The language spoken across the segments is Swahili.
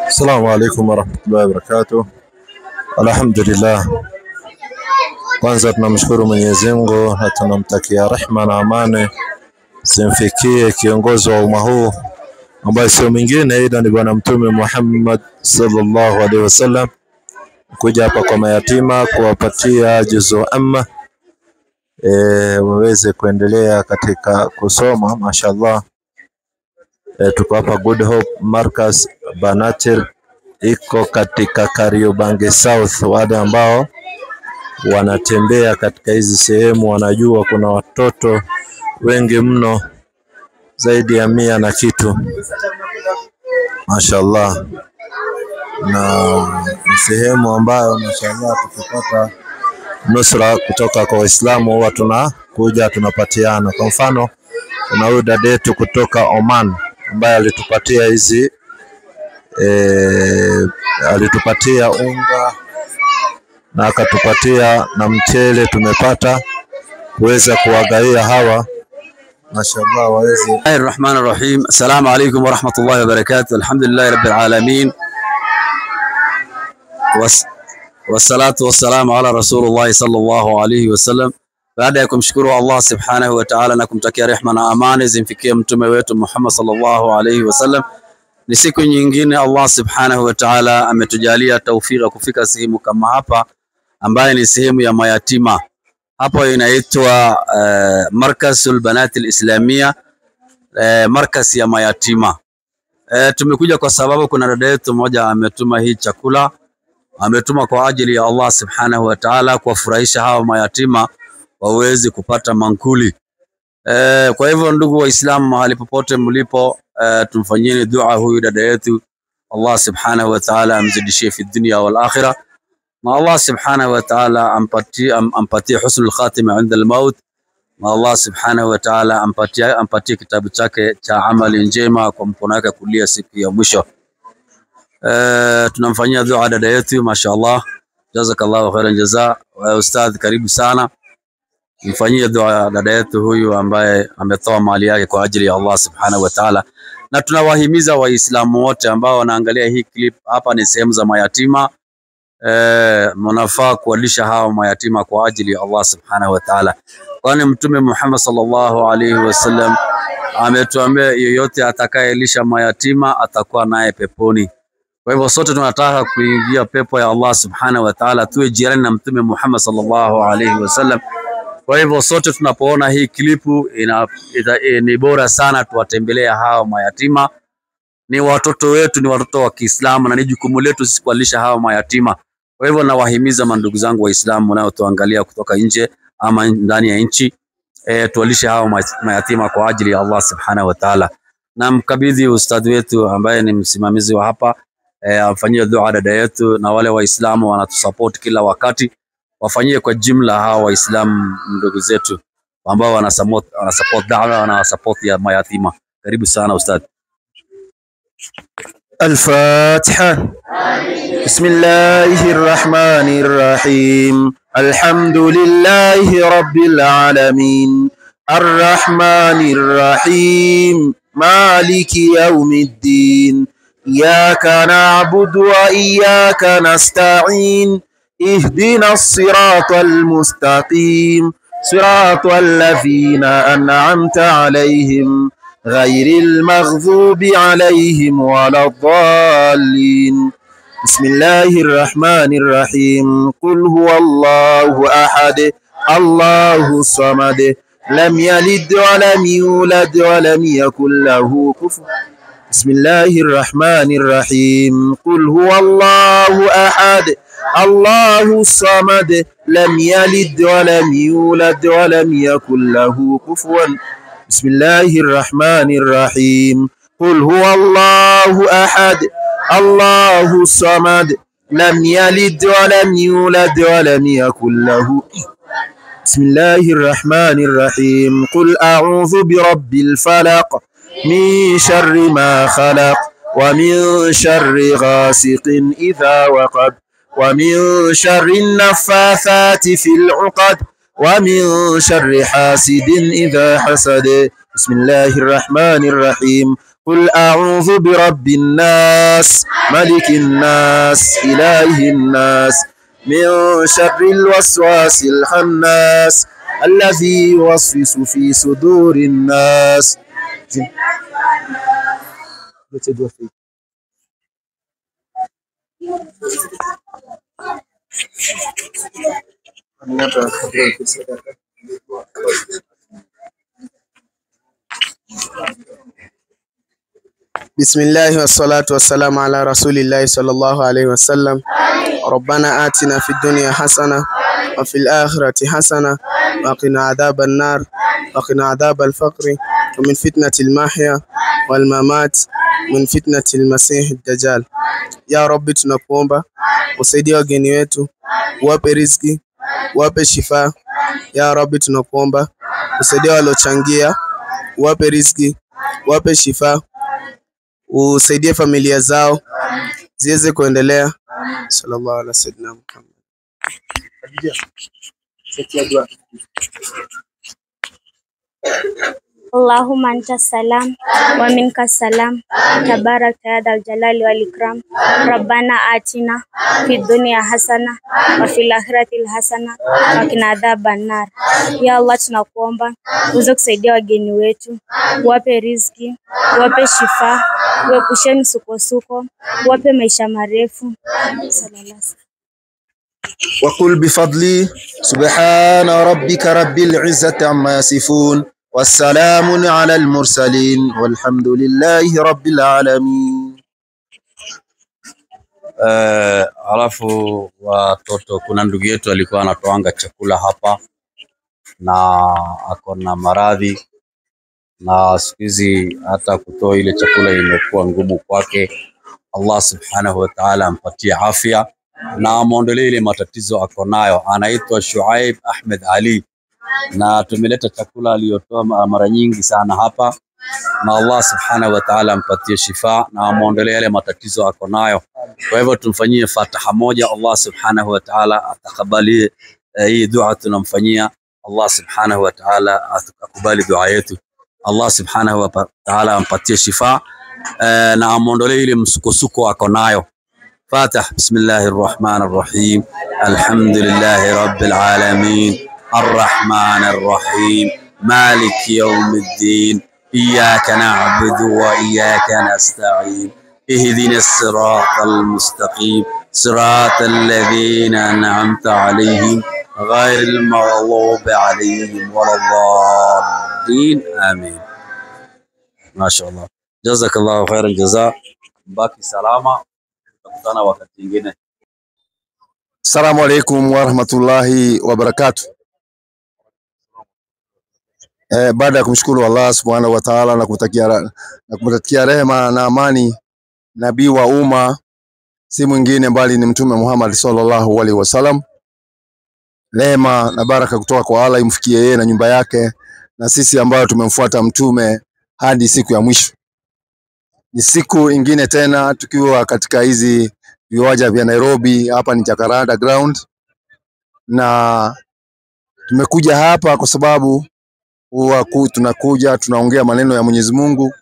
Assalamu alaikum warahmatullahi wabarakatuh. Alhamdulillah. Kwanza tunamshukuru Mwenyezi Mungu na tunamtakia rehema na amani zimfikie kiongozi wa umma huu ambaye sio mwingine ila ni Bwana Mtume Muhammad sallallahu alaihi wasallam, kuja hapa kwa mayatima kuwapatia juzu amma waweze kuendelea katika kusoma. Mashaallah. Tuko hapa Good Hope Markaz Banatir, iko katika Kariobangi South. Wale ambao wanatembea katika hizi sehemu wanajua kuna watoto wengi mno, zaidi ya 100 na kitu. Mashaallah. Na sehemu ambayo mashaallah tukipata nusra kutoka kwa Waislamu huwa tunakuja tunapatiana. Kwa mfano kuna huyu dada yetu kutoka Oman ambaye alitupatia hizi alitupatia unga na akatupatia na mchele, tumepata kuweza kuwagaia hawa. Mashaallah waweze. Bismillahirrahmanirrahim. Assalamu alaykum wa rahmatullahi wa barakatuh. Alhamdulillahi rabbil alamin. Wassalatu wassalamu ala rasulullah sallallahu alayhi wasallam. Baada ya kumshukuru Allah subhanahu wa ta'ala na kumtakia rehema na amani zimfikie mtume wetu Muhammad sallallahu alayhi wasallam, ni siku nyingine Allah subhanahu wa ta'ala ametujalia taufika kufika sehemu kama hapa ambaye ni sehemu ya mayatima. Hapo inaitwa Markazul Banatil Islamia, markaz ya mayatima. Tumekuja kwa sababu kuna dada yetu mmoja ametuma hii chakula, ametuma kwa ajili ya Allah subhanahu wa ta'ala kuwafurahisha hawa mayatima waweze kupata mankuli. Kwa hivyo ndugu Waislamu mahali popote mlipo, tumfanyieni dua huyu dada yetu, Allah subhanahu wa ta'ala amzidishie fi dunya wal akhirah, na Allah subhanahu wa ta'ala ampatie husnul khatima inda al-maut, na Allah subhanahu wa ta'ala ampatie kitabu chake cha amali njema kwa mkono wake kulia siku ya mwisho. Tunamfanyia dua dada yetu, mashaallah, jazakallahu khairan jaza. Ustadh, karibu sana, mfanyie dua dada yetu huyu ambaye ametoa mali yake kwa ajili ya Allah subhanahu wa ta'ala. Na tunawahimiza Waislamu wote ambao wanaangalia hii clip, hapa ni sehemu za mayatima, mnafaa kuwalisha hawa mayatima kwa ajili ya Allah subhanahu wa ta'ala, kwani Mtume Muhammad sallallahu alaihi wasallam ametuambia yoyote atakayelisha mayatima atakuwa naye peponi. Kwa hivyo sote tunataka kuingia pepo ya Allah subhanahu wa ta'ala, tuwe jirani na Mtume Muhammad sallallahu alaihi wasallam. Kwa hivyo sote tunapoona hii klipu ni bora sana tuwatembelea hawa mayatima. Ni watoto wetu, ni watoto wa Kiislamu, na ni jukumu letu sisi kuwalisha hawa mayatima. Kwa hivyo nawahimiza mandugu zangu Waislamu nao tuangalia kutoka nje ama ndani ya nchi, tuwalishe hawa mayatima kwa ajili ya Allah subhanahu wa ta'ala. Na mkabidhi ustadhi wetu ambaye ni msimamizi wa hapa, afanyie dua dada yetu, na wale Waislamu wanatusupport kila wakati wafanyie kwa jumla hawa Waislamu ndugu zetu ambao wanasupport da'wa na support ya mayatima. Karibu sana ustadhi. الفاتحة. بسم الله الرحمن الرحيم. الحمد لله رب العالمين الرحمن الرحيم مالك يوم الدين إياك نعبد وإياك نستعين اهدنا الصراط المستقيم صراط الذين أنعمت عليهم غير المغضوب عليهم ولا الضالين. بسم الله الرحمن الرحيم. قل هو الله أحد الله الصمد لم يلد ولم يولد ولم يكن له كفوا. بسم الله الرحمن الرحيم. قل هو الله أحد الله الصمد لم يلد ولم يولد ولم يكن له كفوا. بسم الله الرحمن الرحيم. قل هو الله أحد الله الصمد لم يلد ولم يولد ولم يكن له. بسم الله الرحمن الرحيم. قل أعوذ برب الفلق من شر ما خلق ومن شر غاسق إذا وقب ومن شر النفاثات في العقد ومن شر حاسد إذا حسد Bismillahirrahmanirrahim. Qul a'udhu birabbin nas, malikin nas, ilahin nas, min sharril waswasil khannas, alladhi yuwaswisu fi sudurin nas. Bismillah wassalatu wassalamu ala rasulillahi sallallahu alayhi wasallam. Rabbana atina fid dunya hasana wa fil akhirati hasana wa qina adhaban nar wa qina adhabal faqri wa min fitnatil mahya wal mamat min fitnatil masih dajjal. Ya Rabbi, tunakuomba usaidie wageni wetu, wape riziki, wape shifa. Ya Rabbi, tunakuomba usaidie walochangia, wape riziki, wape shifa, usaidie familia zao ziweze kuendelea. Sallallahu alaihi wasallam. Allahumma anta salam wa minka salam, tabarakta ya dhal jalali wal ikram. Rabbana atina fid dunya hasana wa fil akhirati hasana wa qina adhaban nar. Ya Allah, tunakuomba uweze kusaidia wageni wetu, wape riziki, wape shifa, waepushe misukosuko, wape maisha marefu. Sallallahu Wa qul bifadli subhana rabbika rabbil izzati amma yasifun wassalamun ala al-mursalin walhamdulillahi rabbil alamin. Alafu watoto, kuna ndugu yetu alikuwa anatoanga chakula hapa na ako na maradhi, na siku hizi hata kutoa ile chakula imekuwa ngumu kwake. Allah subhanahu wa ta'ala ampatie afya na amuondolee ile matatizo ako nayo. Anaitwa Shuaib Ahmed Ali, na tumeleta chakula aliyotoa mara nyingi sana hapa, na Allah subhanahu wa ta'ala ampatie shifa na amuondolee yale matatizo ako nayo. Kwa hivyo tumfanyie fataha moja, Allah subhanahu wa ta'ala atakubali hii dua tunamfanyia. Allah subhanahu wa ta'ala atakubali dua yetu. Allah subhanahu wa ta'ala ampatie shifa na amuondolee ile msukosuko ako nayo. فاتح. بسم الله الرحمن الرحيم. الحمد لله رب العالمين الرحمن الرحيم مالك يوم الدين إياك نعبد وإياك نستعين اهدنا الصراط المستقيم صراط الذين أنعمت عليهم غير المغضوب عليهم ولا الضالين آمين. ما شاء الله. جزاك الله خير الجزاء. باقي سلامة. Wakati mwingine. Assalamu alaikum wa rahmatullahi wa barakatuh. Baada ya kumshukuru Allah subhanahu wa ta'ala na kumtakia rehema na amani nabii wa umma, si mwingine bali ni Mtume Muhammad sallallahu alaihi wasallam. Rehema na baraka kutoka kwa Allah imfikie yeye na nyumba yake na sisi ambao tumemfuata mtume hadi siku ya mwisho. Ni siku ingine tena tukiwa katika hizi viwanja vya Nairobi, hapa ni Jacaranda Ground, na tumekuja hapa kwa sababu tunakuja tunaongea maneno ya Mwenyezi Mungu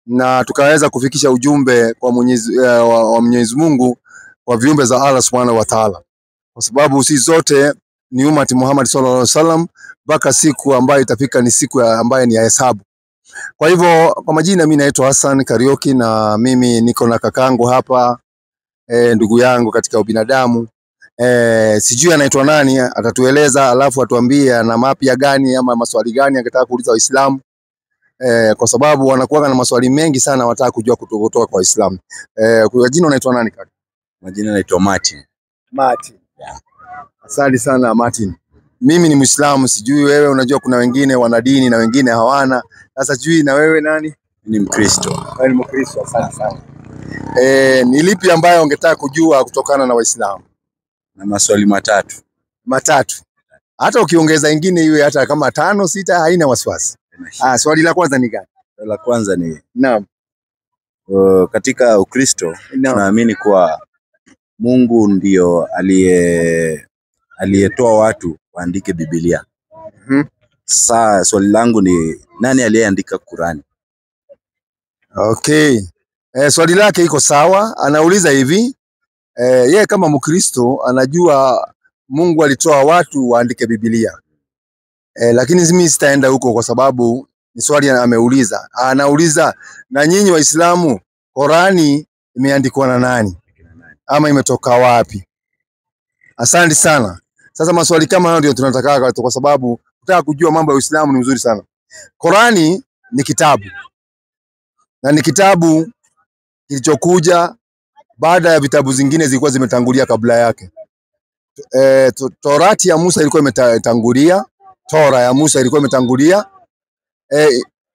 na tukaweza kufikisha ujumbe kwa Mwenyezi Mungu kwa viumbe za Allah Subhanahu wa Ta'ala, kwa sababu sisi zote ni umati Muhammad sallallahu alaihi wasallam mpaka siku ambayo itafika ni siku ambayo ni ya hesabu. Kwa hivyo kwa majina mimi naitwa Hassan Karioki na mimi niko na kakangu hapa, ndugu yangu katika ubinadamu. Sijui anaitwa nani, atatueleza alafu atuambie na mapya gani ama maswali gani angetaka kuuliza Waislamu, kwa sababu wanakuwa na maswali mengi sana wanataka kujua kutoka kwa Waislamu. Kwa jina unaitwa nani kaka? Majina naitwa Martin. Martin. Yeah. Asante sana Martin. Mimi ni Muislamu, sijui wewe, unajua kuna wengine wana dini na wengine hawana. Sasa sijui na wewe nani? Ni Mkristo. Wewe ni Mkristo, asante sana. Ni lipi ambayo ungetaka kujua kutokana na Waislamu? Na maswali matatu. Matatu. Hata ukiongeza ingine iwe hata kama 5 6 haina wasiwasi. Swali la kwanza ni gani? La kwanza ni naam. Katika Ukristo tunaamini kuwa Mungu ndio aliyetoa watu waandike Biblia. Sasa swali langu ni Nani aliyeandika Qurani? Okay. Swali lake iko sawa. Anauliza hivi, yeye kama Mkristo anajua Mungu alitoa watu waandike Biblia. Lakini mimi sitaenda huko kwa sababu ni swali ameuliza. Anauliza, na nyinyi Waislamu Qurani imeandikwa na nani? Ama imetoka wapi? Asante sana. Sasa maswali kama hayo ndio tunataka, kwa sababu tunataka kujua mambo ya Uislamu ni mzuri sana. Qurani ni kitabu. Na ni kitabu kilichokuja baada ya vitabu zingine zilikuwa zimetangulia kabla yake. Torati ya Musa ilikuwa imetangulia, Tora ya Musa ilikuwa imetangulia,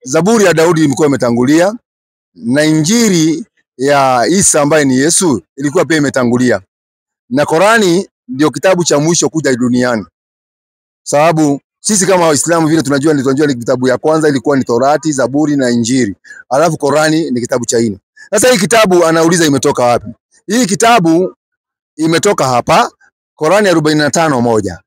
Zaburi ya Daudi ilikuwa imetangulia, na Injili ya Isa ambaye ni Yesu ilikuwa pia imetangulia. Na Qurani ndio kitabu cha mwisho kuja duniani. Sababu sisi kama Waislamu vile tunajua ni kitabu ya kwanza ilikuwa ni Torati, Zaburi na Injili. Alafu Qurani ni kitabu cha 4. Sasa hii kitabu anauliza imetoka wapi? Hii kitabu imetoka hapa Qurani 45:1.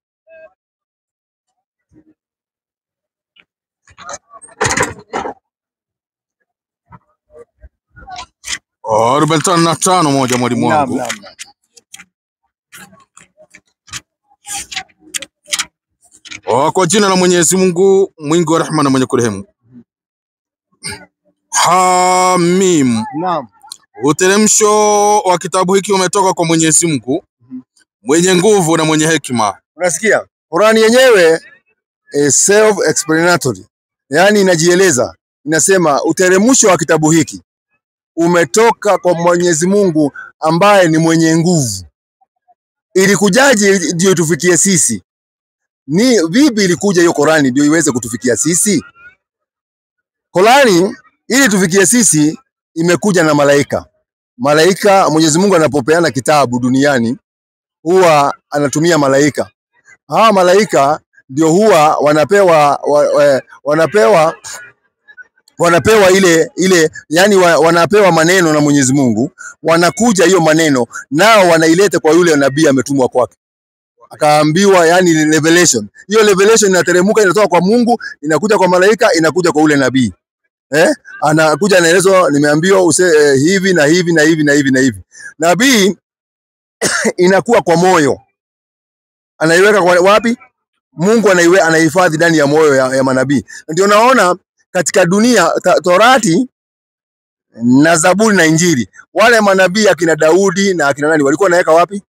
Oh, 45:1 mwalimu wangu. Kwa jina la Mwenyezi Mungu mwingi wa rehema na mwenye kurehemu. Hamim. Naam. Uteremsho wa kitabu hiki umetoka kwa Mwenyezi Mungu mwenye nguvu na mwenye hekima. Unasikia? Qurani yenyewe self explanatory. Yaani inajieleza. Inasema uteremsho wa kitabu hiki umetoka kwa Mwenyezi Mungu ambaye ni mwenye nguvu. Ilikujaje ndio tufikie sisi? Ni vipi ilikuja hiyo Qurani ndio iweze kutufikia sisi? Qurani ili tufikie sisi imekuja na malaika. Malaika, Mwenyezi Mungu anapopeana kitabu duniani huwa anatumia malaika. Hawa malaika ndio huwa wanapewa ile yani wanapewa maneno na Mwenyezi Mungu, wanakuja hiyo maneno nao wanaileta kwa yule nabii ametumwa kwake. Akaambiwa yani revelation. Hiyo revelation inateremka inatoka kwa Mungu, inakuja kwa malaika, inakuja kwa ule nabii. Anakuja anaelezwa, nimeambiwa hivi na hivi na hivi na hivi na hivi. Nabii inakuwa kwa moyo. Anaiweka kwa wapi? Mungu anahifadhi ndani ya moyo ya manabii. Ndio naona katika dunia Torati na Zaburi na Injili, wale manabii akina Daudi na akina nani walikuwa wanaweka wapi?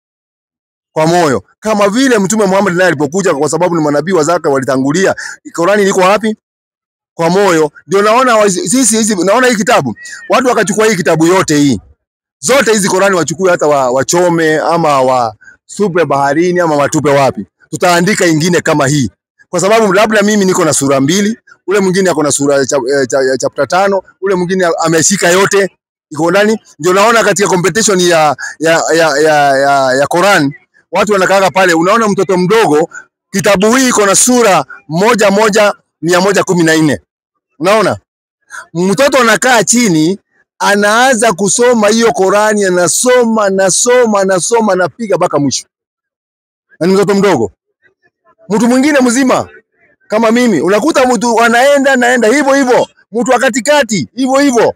Kwa moyo. Kama vile Mtume Muhammad naye alipokuja, kwa sababu ni manabii wa zake walitangulia, Qurani liko wapi? Kwa moyo. Ndio naona sisi naona hii kitabu watu wakachukua hii kitabu yote hii. Zote hizi Qurani wachukue, hata wachome ama wasupe baharini ama watupe wapi. Tutaandika ingine kama hii. Kwa sababu labda mimi niko na sura 2, ule mwingine ako na sura chapter 5, ule mwingine ameshika yote iko ndani. Ndio naona katika competition ya Qur'an watu wanakaa pale, unaona mtoto mdogo kitabu hii iko na sura 114. Unaona? Mtoto anakaa chini anaanza kusoma hiyo Qur'ani, anasoma napiga mpaka mwisho. Na mtoto mdogo. Mtu mwingine mzima kama mimi unakuta mtu anaenda hivyo, mtu wa katikati hivyo,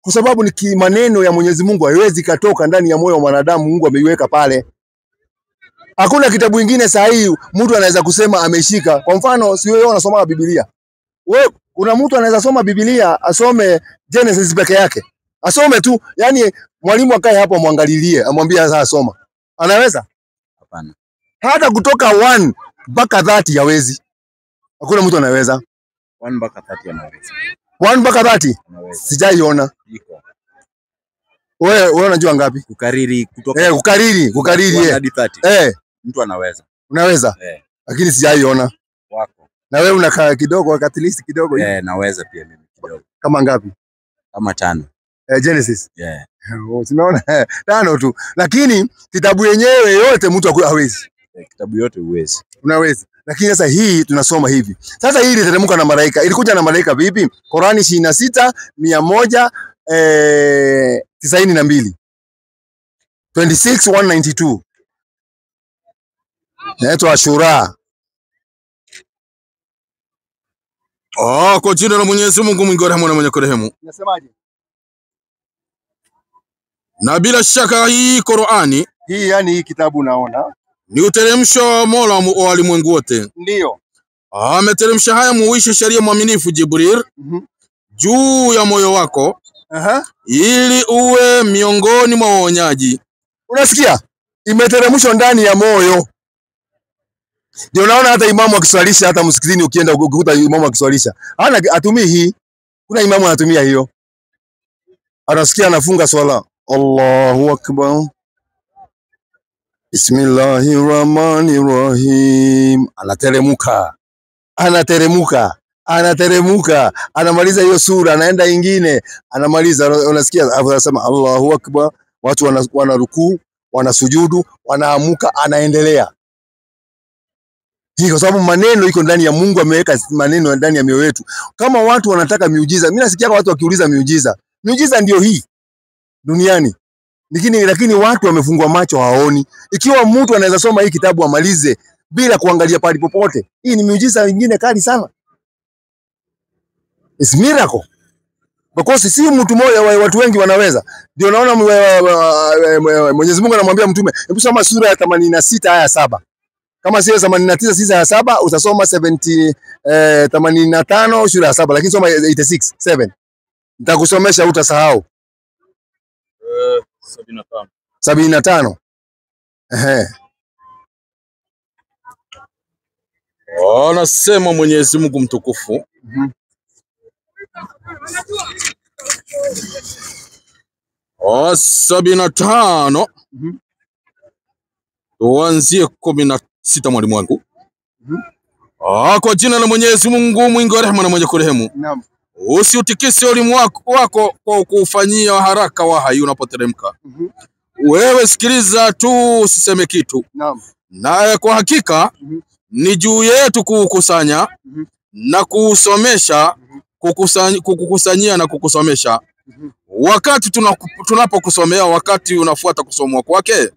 kwa sababu ni maneno ya Mwenyezi Mungu, haiwezi katoka ndani ya moyo wa mwanadamu. Mungu ameiweka pale. Hakuna kitabu kingine sahihi mtu anaweza kusema ameshika. Kwa mfano, si wewe unasoma Biblia. Kuna mtu anaweza soma Biblia, asome Genesis peke yake. Asome tu, yani mwalimu akae hapo amwangalilie, amwambie sasa soma. Anaweza? Hapana. Hata kutoka 1 mpaka 30 hawezi. Hakuna mtu anaweza. 1 mpaka 30 anaweza. 1 mpaka 30? Sijaiona. Iko. Wewe unajua ngapi? Kukariri kutoka kukariri hadi 30. Mtu anaweza. Unaweza? Lakini sijaiona. Wako. Na wewe unakaa kidogo, at least kidogo hivi. Naweza pia mimi kidogo. Kama ngapi? Kama 5. Genesis. Unaona 5 tu. Lakini kitabu yenyewe yote mtu hawezi. Kitabu yote huwezi. Unaweza. Lakini sasa hii tunasoma hivi. Sasa hii iliteremka na malaika. Ilikuja na malaika vipi? Qurani 26:192. 26:192. Inaitwa Ashura. Kwa jina la Mwenyezi Mungu mwingi wa rehema na mwenye kurehemu. Nasemaje? Na bila shaka hii Qur'ani, Hii yani hii kitabu unaona? ni uteremsho wa Mola wa walimwengu wote. Ndio. Ameteremsha haya muishe sheria mwaminifu Jibril juu ya moyo wako ili uwe miongoni mwa waonyaji. Unasikia? Imeteremshwa ndani ya moyo. Ndio unaona hata imamu akiswalisha, hata msikitini ukienda ukukuta imamu akiswalisha, hana atumii hii. Kuna imamu anatumia hiyo. Anasikia anafunga swala, Allahu Akbar, Bismillahirrahmanirrahim, anateremuka, anamaliza hiyo sura, anaenda ingine, anamaliza, unasikia anasema Allahu Akbar, watu wanarukuu, wanasujudu, wanaamuka, anaendelea. Hii kwa sababu maneno iko ndani ya Mungu, ameweka maneno ndani ya mioyo yetu. Kama watu wanataka miujiza, mimi nasikia watu wakiuliza miujiza. Miujiza ndio hii duniani. Lakini watu wamefungwa macho, hawaoni. Ikiwa mtu anaweza soma hii kitabu amalize bila kuangalia pale popote, hii ni miujiza mingine kali sana. It's miracle. Because si mtu mmoja, watu wengi wanaweza. Ndio naona Mwenyezi Mungu anamwambia mtume, hebu soma sura ya 86 aya 7. Kama sio 89 sisa ya 7 utasoma 85 sura ya 7, lakini soma 86 7. Nitakusomesha utasahau. 75. Anasema Mwenyezi Mungu mtukufu. Oh, 75. Tuanzie 16 mwalimu wangu. Kwa jina la Mwenyezi Mungu mwingi wa rehema na mwenye kurehemu. Naam. Usiutikise ulimi wako kwa kufanyia haraka wahi unapoteremka. Wewe sikiliza tu, usiseme kitu. Naam. Na kwa hakika ni juu yetu kukusanya na kusomesha, kukusanyia na kukusomesha. Wakati tunapokusomea, wakati unafuata kusomwa kwake,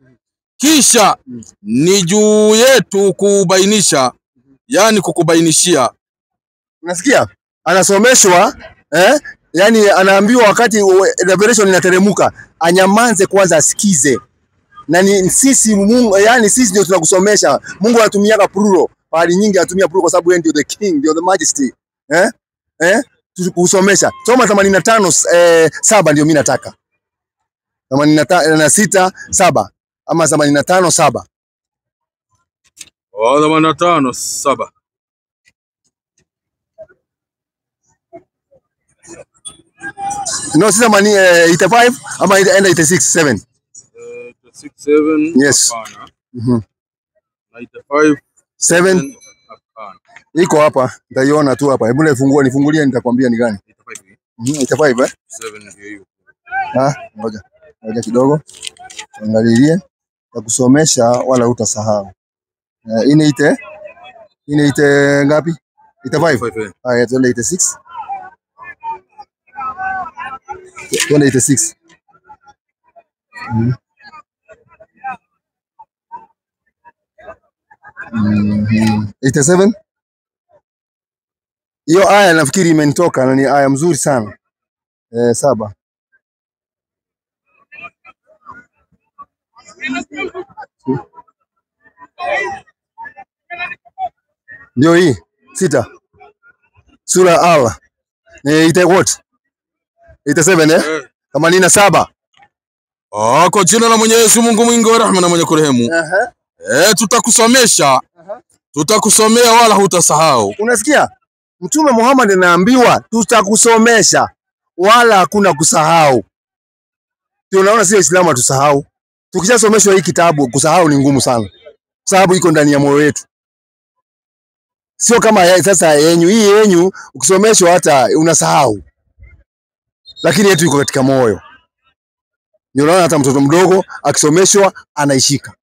kisha ni juu yetu kubainisha, yani kukubainishia. Unasikia? Anasomeshwa, yani anaambiwa wakati revelation inateremka, anyamanze kwanza asikize. Na ni sisi Mungu, yani sisi ndio tunakusomesha. Mungu anatumia plural. Pali nyingi anatumia plural kwa sababu yeye ndio the king, ndio the majesty. Tukusomesha. Soma 85 7 ndio mimi nataka. 86 7 ama 85 7. 85 7. No, sisa mani 85 ama enda 86 7. 86 7. Yes. 95 7. Iko hapa, nitaiona tu hapa. Hebu nifungulie nitakwambia ni gani. 85 7 ndio hiyo. Ngoja kidogo. Angalilie. Takusomesha wala hutasahau. Inaite ngapi? 85. Haya, tuende 86. Tuende 86. 87. Hiyo aya nafikiri imenitoka na ni aya mzuri sana. 7. Ndio hii 6. Sura Allah. Ita what? 87 87. Kwa jina la Mwenyezi Mungu mwingi wa rehema na mwenye kurehemu. Tutakusomesha. Tutakusomea wala hutasahau. Unasikia? Mtume Muhammad anaambiwa tutakusomesha wala hakuna kusahau. Ndio unaona sio Uislamu tusahau. Tukishasomeshwa hii kitabu kusahau ni ngumu sana. Sababu iko ndani ya moyo wetu. Sio kama sasa yenyu ukisomeshwa hata unasahau. Lakini yetu iko katika moyo. Ndio unaona hata mtoto mdogo akisomeshwa anaishika.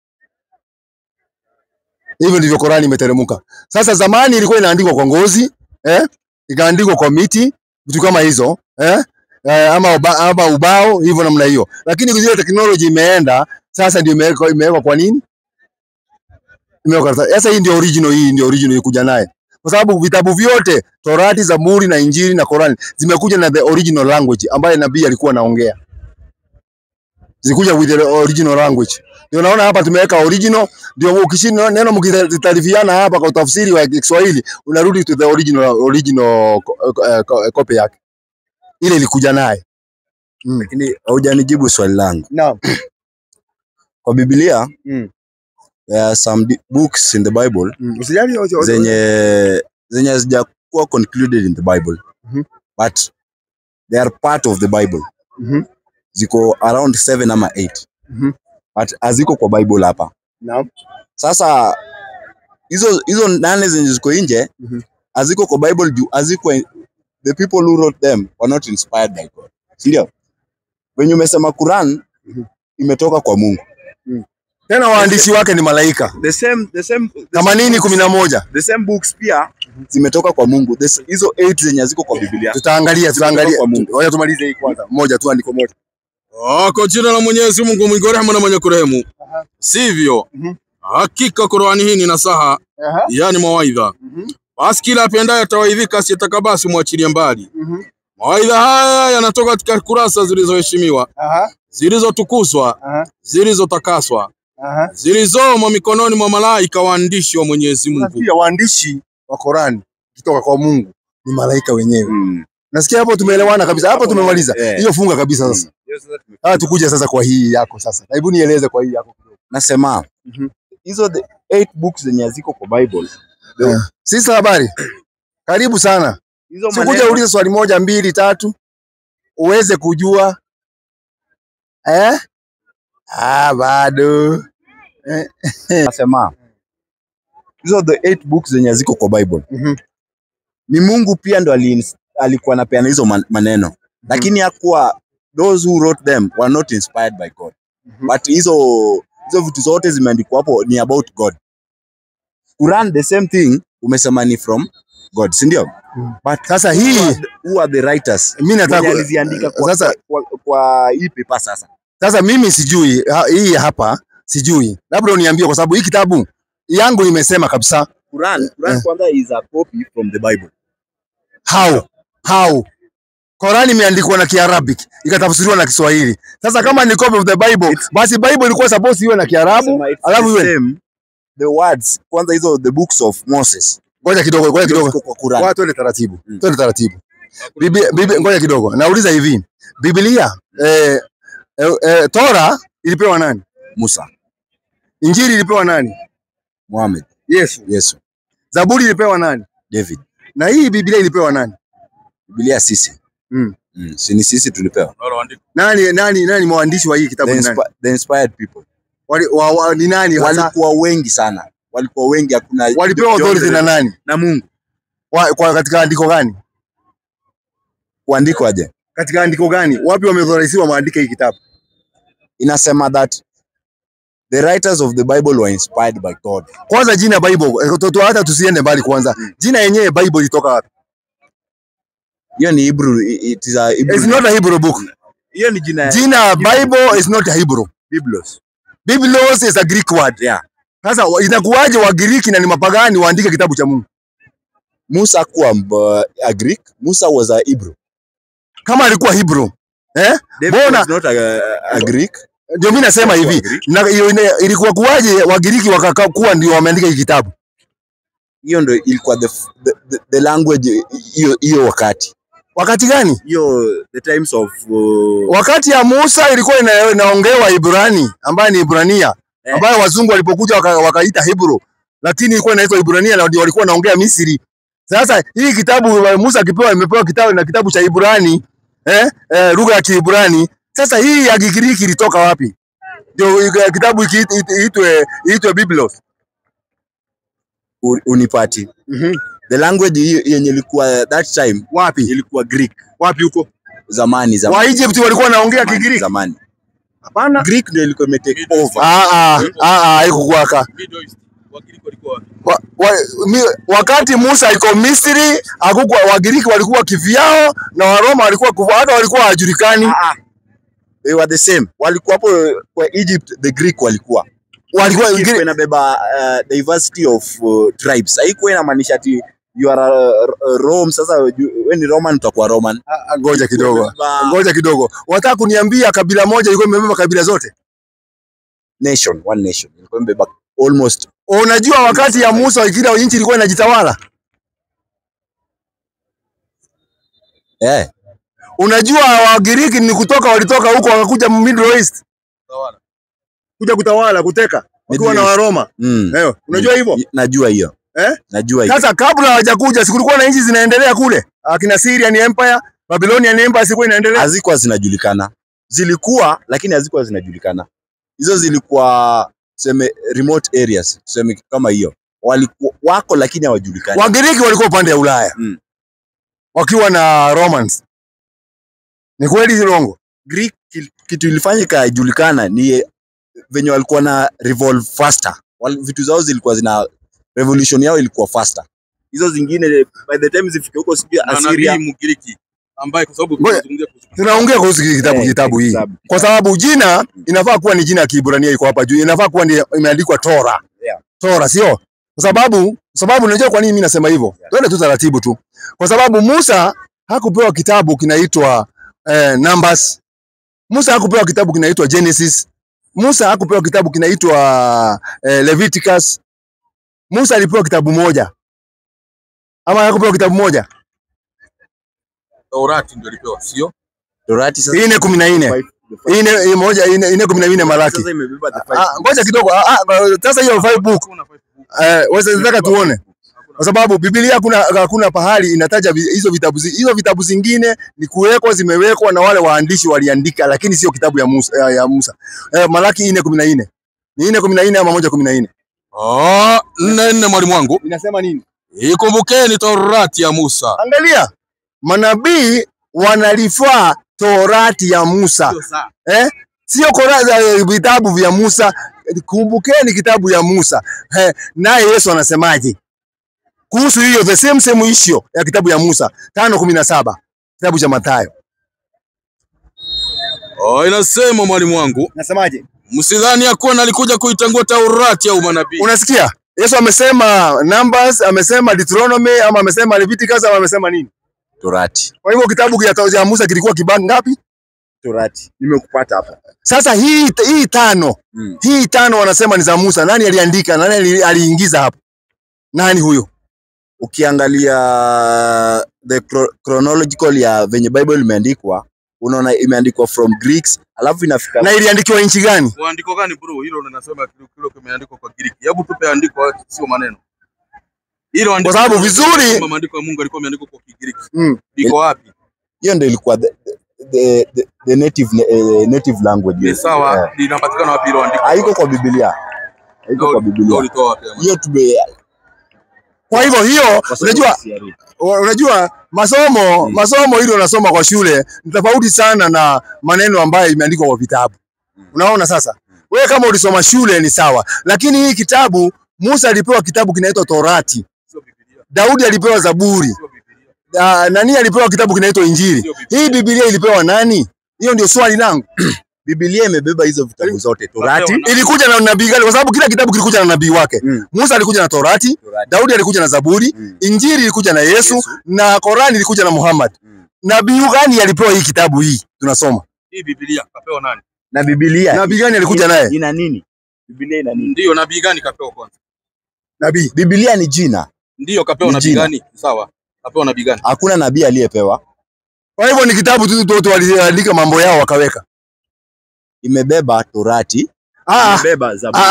Hivyo ndivyo Qur'ani imeteremka. Sasa zamani ilikuwa inaandikwa kwa ngozi, ikaandikwa kwa miti, vitu kama hizo, ama ubao hivyo namna hiyo. Lakini kwa teknology imeenda, sasa ndio imewekwa kwa nini? Imewekwa. Sasa hii ndio original, kuja naye. kwa sababu vitabu vyote Torati, Zaburi na Injili na Korani zimekuja na the original language ambayo nabii alikuwa anaongea. Zikuja with the original language. Ndio naona hapa tumeweka original, ndio ukishinda neno mkitarifiana hapa kwa tafsiri wa Kiswahili unarudi to the original copy yake. Ile ilikuja naye. Lakini haujanijibu swali langu. Naam. Kwa Biblia, there are some books in the Bible zenye hazijakuwa concluded in the Bible. But they are part of the Bible. Ziko around 7 ama 8. But haziko kwa Bible hapa. Naam. Sasa hizo 8 zenye ziko nje haziko kwa Bible juu haziko, the people who wrote them were not inspired by God. Ndio. Wenye umesema Quran imetoka kwa Mungu. Tena waandishi wake ni malaika. The same 80:11. The same books pia zimetoka kwa Mungu. Hizo 8 zenye ziko kwa Biblia. Tutaangalia. Ngoja tumalize hii kwanza. Moja tu, andiko moja. Kwa jina la Mwenyezi Mungu mwingi wa rehema na mwenye kurehemu. Sivyo? Hakika Qur'ani hii ni nasaha, yani mawaidha. Basi kila apendaye atawaidhika, asiyetakabasi muachilie mbali. Mawaidha haya yanatoka katika kurasa zilizoheshimiwa, zilizotukuzwa, zilizotakaswa, zilizomo mikononi mwa malaika waandishi wa Mwenyezi Mungu. Pia waandishi wa Qur'ani kutoka kwa Mungu ni malaika wenyewe. Nasikia hapo tumeelewana kabisa. Hapo tumemaliza. Hiyo funga kabisa sasa. Tukuje sasa kwa hii yako sasa. Hebu nieleze kwa hii yako kidogo. Nasema hizo the 8 books zenye ziko kwa Bible. Sisa habari. Karibu sana. Sikuja uliza swali moja, 2, 3 uweze kujua. Bado. Nasema hizo the 8 books zenye ziko kwa Bible. Ni Mungu pia ndo alikuwa anapeana hizo maneno. Lakini hakuwa, those who wrote them were not inspired by God. But hizo vitu zote zimeandikwa hapo ni about God. Quran the same thing umesema ni from God, si ndio? But sasa hii who are the writers? Mimi nataka aliziandika kwa hii paper sasa. Sasa mimi sijui hii hapa, sijui. Labda uniambie kwa sababu hii kitabu yangu nimesema kabisa. Quran kwanza is a copy from the Bible. How? Qur'an imeandikwa na Kiarabic, ikatafsiriwa na Kiswahili. Sasa kama ni copy of the Bible, basi Bible ilikuwa supposed iwe na Kiarabu, alafu iwe the words kwanza hizo the books of Moses. Ngoja kidogo. Watu wale taratibu. Ngoja kidogo. Nauliza hivi. Biblia Torah ilipewa nani? Musa. Injili ilipewa nani? Muhammad. Yesu. Zaburi ilipewa nani? David. Na hii Biblia ilipewa nani? Biblia sisi. Si ni sisi tulipewa. Nani mwandishi wa hii kitabu ni nani? The inspired people. Ni nani? Walikuwa wengi sana. Walikuwa wengi, hakuna. Walipewa authority na nani? Na Mungu. Kwa katika andiko gani? Kuandiko aje? Katika andiko gani? Wapi wameauthorisiwa maandike hii kitabu? Inasema that the writers of the Bible were inspired by God. Kwanza jina Bible, hata tusiende mbali kwanza. Jina yenyewe Bible ilitoka wapi? Hiyo ni Hebrew, it is a Hebrew. It's not a Hebrew book. Hiyo ni jina Bible is not a Hebrew. Biblos is a Greek word. Sasa inakuwaje wa Greek na ni mapagani waandike kitabu cha Mungu? Musa kuwa a Greek, Musa was a Hebrew. Kama alikuwa Hebrew, David was not a Greek. Ndio mimi nasema hivi, na ilikuwa kuwaje wa Greek wakakuwa ndio wameandika hii kitabu? Hiyo ndio ilikuwa the language hiyo wakati. Wakati gani? Hiyo the times of wakati ya Musa ilikuwa inaongewa Ibrani, ambayo ni Ibrania, ambayo wazungu walipokuja wakaita Hebrew, lakini ilikuwa inaitwa Ibrania na ndio walikuwa wanaongea Misri. Sasa hii kitabu Musa imepewa kitabu na kitabu cha Ibrani, lugha ya Kiebrani. Sasa hii ya Kigiriki ilitoka wapi? Ndio kitabu iitwe Biblos. Unipati. The language yenye ilikuwa that time wapi? Ilikuwa Greek. Wapi huko? Zamani. Wa Egypt walikuwa wanaongea Kigiriki zamani. Hapana. Greek ndio ilikuwa imetake over. Haikukuwaka. Wakati Musa iko Misri, hakukuwa Wagiriki walikuwa kivyao na Waroma walikuwa walikuwa hajulikani. They were the same. Walikuwa hapo kwa Egypt, the Greek walikuwa inabeba diversity of tribes. Haikuwa inamaanisha ati you are Rome. Sasa wewe ni Roman, utakuwa Roman. Ngoja kidogo. Wataka kuniambia kabila moja ilikuwa imebeba kabila zote? One nation. Ilikuwa imebeba almost. Unajua wakati ya Musa kila nchi ilikuwa inajitawala? Unajua Wagiriki ni walitoka huko wakakuja Middle East. Kuja kutawala, kuteka. Wakiwa na Waroma. Unajua hivyo? Najua hiyo. Najua hiyo. Sasa kabla hawajakuja sikulikuwa na nchi zinaendelea kule. Akina Syrian Empire, Babylonian Empire sikuwa inaendelea. Hazikuwa zinajulikana. Zilikuwa lakini hazikuwa zinajulikana. Hizo zilikuwa remote areas, kama hiyo. Walikuwa wako lakini hawajulikani. Wagiriki walikuwa upande ya Ulaya. Wakiwa na Romans. Ni kweli zilongo. Greek kitu ilifanyika haijulikana ni venye walikuwa na revolve faster. Vitu zao zilikuwa zina revolution yao ilikuwa faster. Hizo zingine by the time zifike huko sijui Assyria Mgiriki ambaye kwa sababu tunaongea kuhusu kitabu hii. Kwa sababu jina inafaa kuwa ni jina ya Kiebrania iko hapa juu. Inafaa kuwa imeandikwa Torah. Torah sio? Kwa sababu unajua kwa nini mimi nasema hivyo? Twende tu taratibu tu. Kwa sababu Musa hakupewa kitabu kinaitwa Numbers. Musa hakupewa kitabu kinaitwa Genesis. Musa hakupewa kitabu kinaitwa Leviticus. Musa alipewa kitabu moja. Ama hakupewa kitabu moja? Torati ndio alipewa, sio? Torati sasa 4:14. 4:14 Malaki. Sasa imebeba ngoja kidogo. Sasa hiyo 5 book. Wasitaka tuone. Kwa sababu Biblia hakuna pahali inataja hizo vitabu. Hizo vitabu zingine ni kuwekwa, zimewekwa na wale waandishi waliandika, lakini sio kitabu ya Musa. Malaki 4:14. Ni 4:14 ama 1:14? 4 mwalimu wangu. Inasema nini? Ikumbukeni Torati ya Musa. Angalia. Manabii wanalifaa Torati ya Musa. Sio vitabu vya Musa. Kumbukeni kitabu ya Musa. Naye Yesu anasemaje kuhusu hiyo the same issue ya kitabu ya Musa? 5:17 kitabu cha Mathayo. Inasema mwalimu wangu. Nasemaje? Msidhani yakuwa alikuja kuitangua Taurati au manabii. Unasikia? Yesu amesema Numbers, amesema Deuteronomy, ama amesema Leviticus, ama amesema nini? Torati. Kwa hivyo kitabu cha Musa kilikuwa kibaki ngapi? Torati. Nimekupata hapa. Sasa hii 5. Hii 5 wanasema ni za Musa. Nani aliandika? Nani aliingiza hapo? Nani huyo? Ukiangalia the chronological ya venye Bible imeandikwa, unaona imeandikwa from Greeks, alafu inafika. Na iliandikiwa nchi gani? Andiko gani bro? Hilo linasema kile kimeandikwa kwa Greek. Hebu tupe andiko, sio maneno. Hilo andiko. Kwa sababu vizuri maandiko ya Mungu alikuwa ameandikwa kwa Kigiriki. Liko wapi? Hiyo ndio ilikuwa the native language. Ni sawa, linapatikana wapi hilo andiko? Haiko kwa Biblia. Haiko kwa Biblia. Hiyo kwa hivyo hiyo unajua masomo hilo unasoma kwa shule ni tofauti sana na maneno ambayo imeandikwa kwa vitabu. Unaona sasa? Wewe kama ulisoma shule ni sawa, lakini hii kitabu Musa alipewa kitabu kinaitwa Torati. Daudi alipewa Zaburi. Nani alipewa kitabu kinaitwa Injili? Hii Biblia ilipewa nani? Hiyo ndio swali langu. Biblia imebeba hizo vitabu zote. Torati ilikuja na nabii gani? Kwa sababu kila kitabu kilikuja na nabii wake. Musa alikuja na Torati, Daudi alikuja na Zaburi, Injili ilikuja na Yesu, na Korani ilikuja na Muhammad. Nabii gani alipewa hii kitabu hii tunasoma? Hii Biblia kapewa nani? Na Biblia nabii gani alikuja naye? Ina nini? Biblia ina nini? Ndio, nabii gani kapewa kwanza? Nabii. Biblia ni jina. Ndio, kapewa nabii gani? Sawa. Kapewa nabii gani? Hakuna nabii aliyepewa. Kwa hivyo ni kitabu tu waliandika mambo yao wakaweka. Imebeba Torati. Imebeba Zaburi.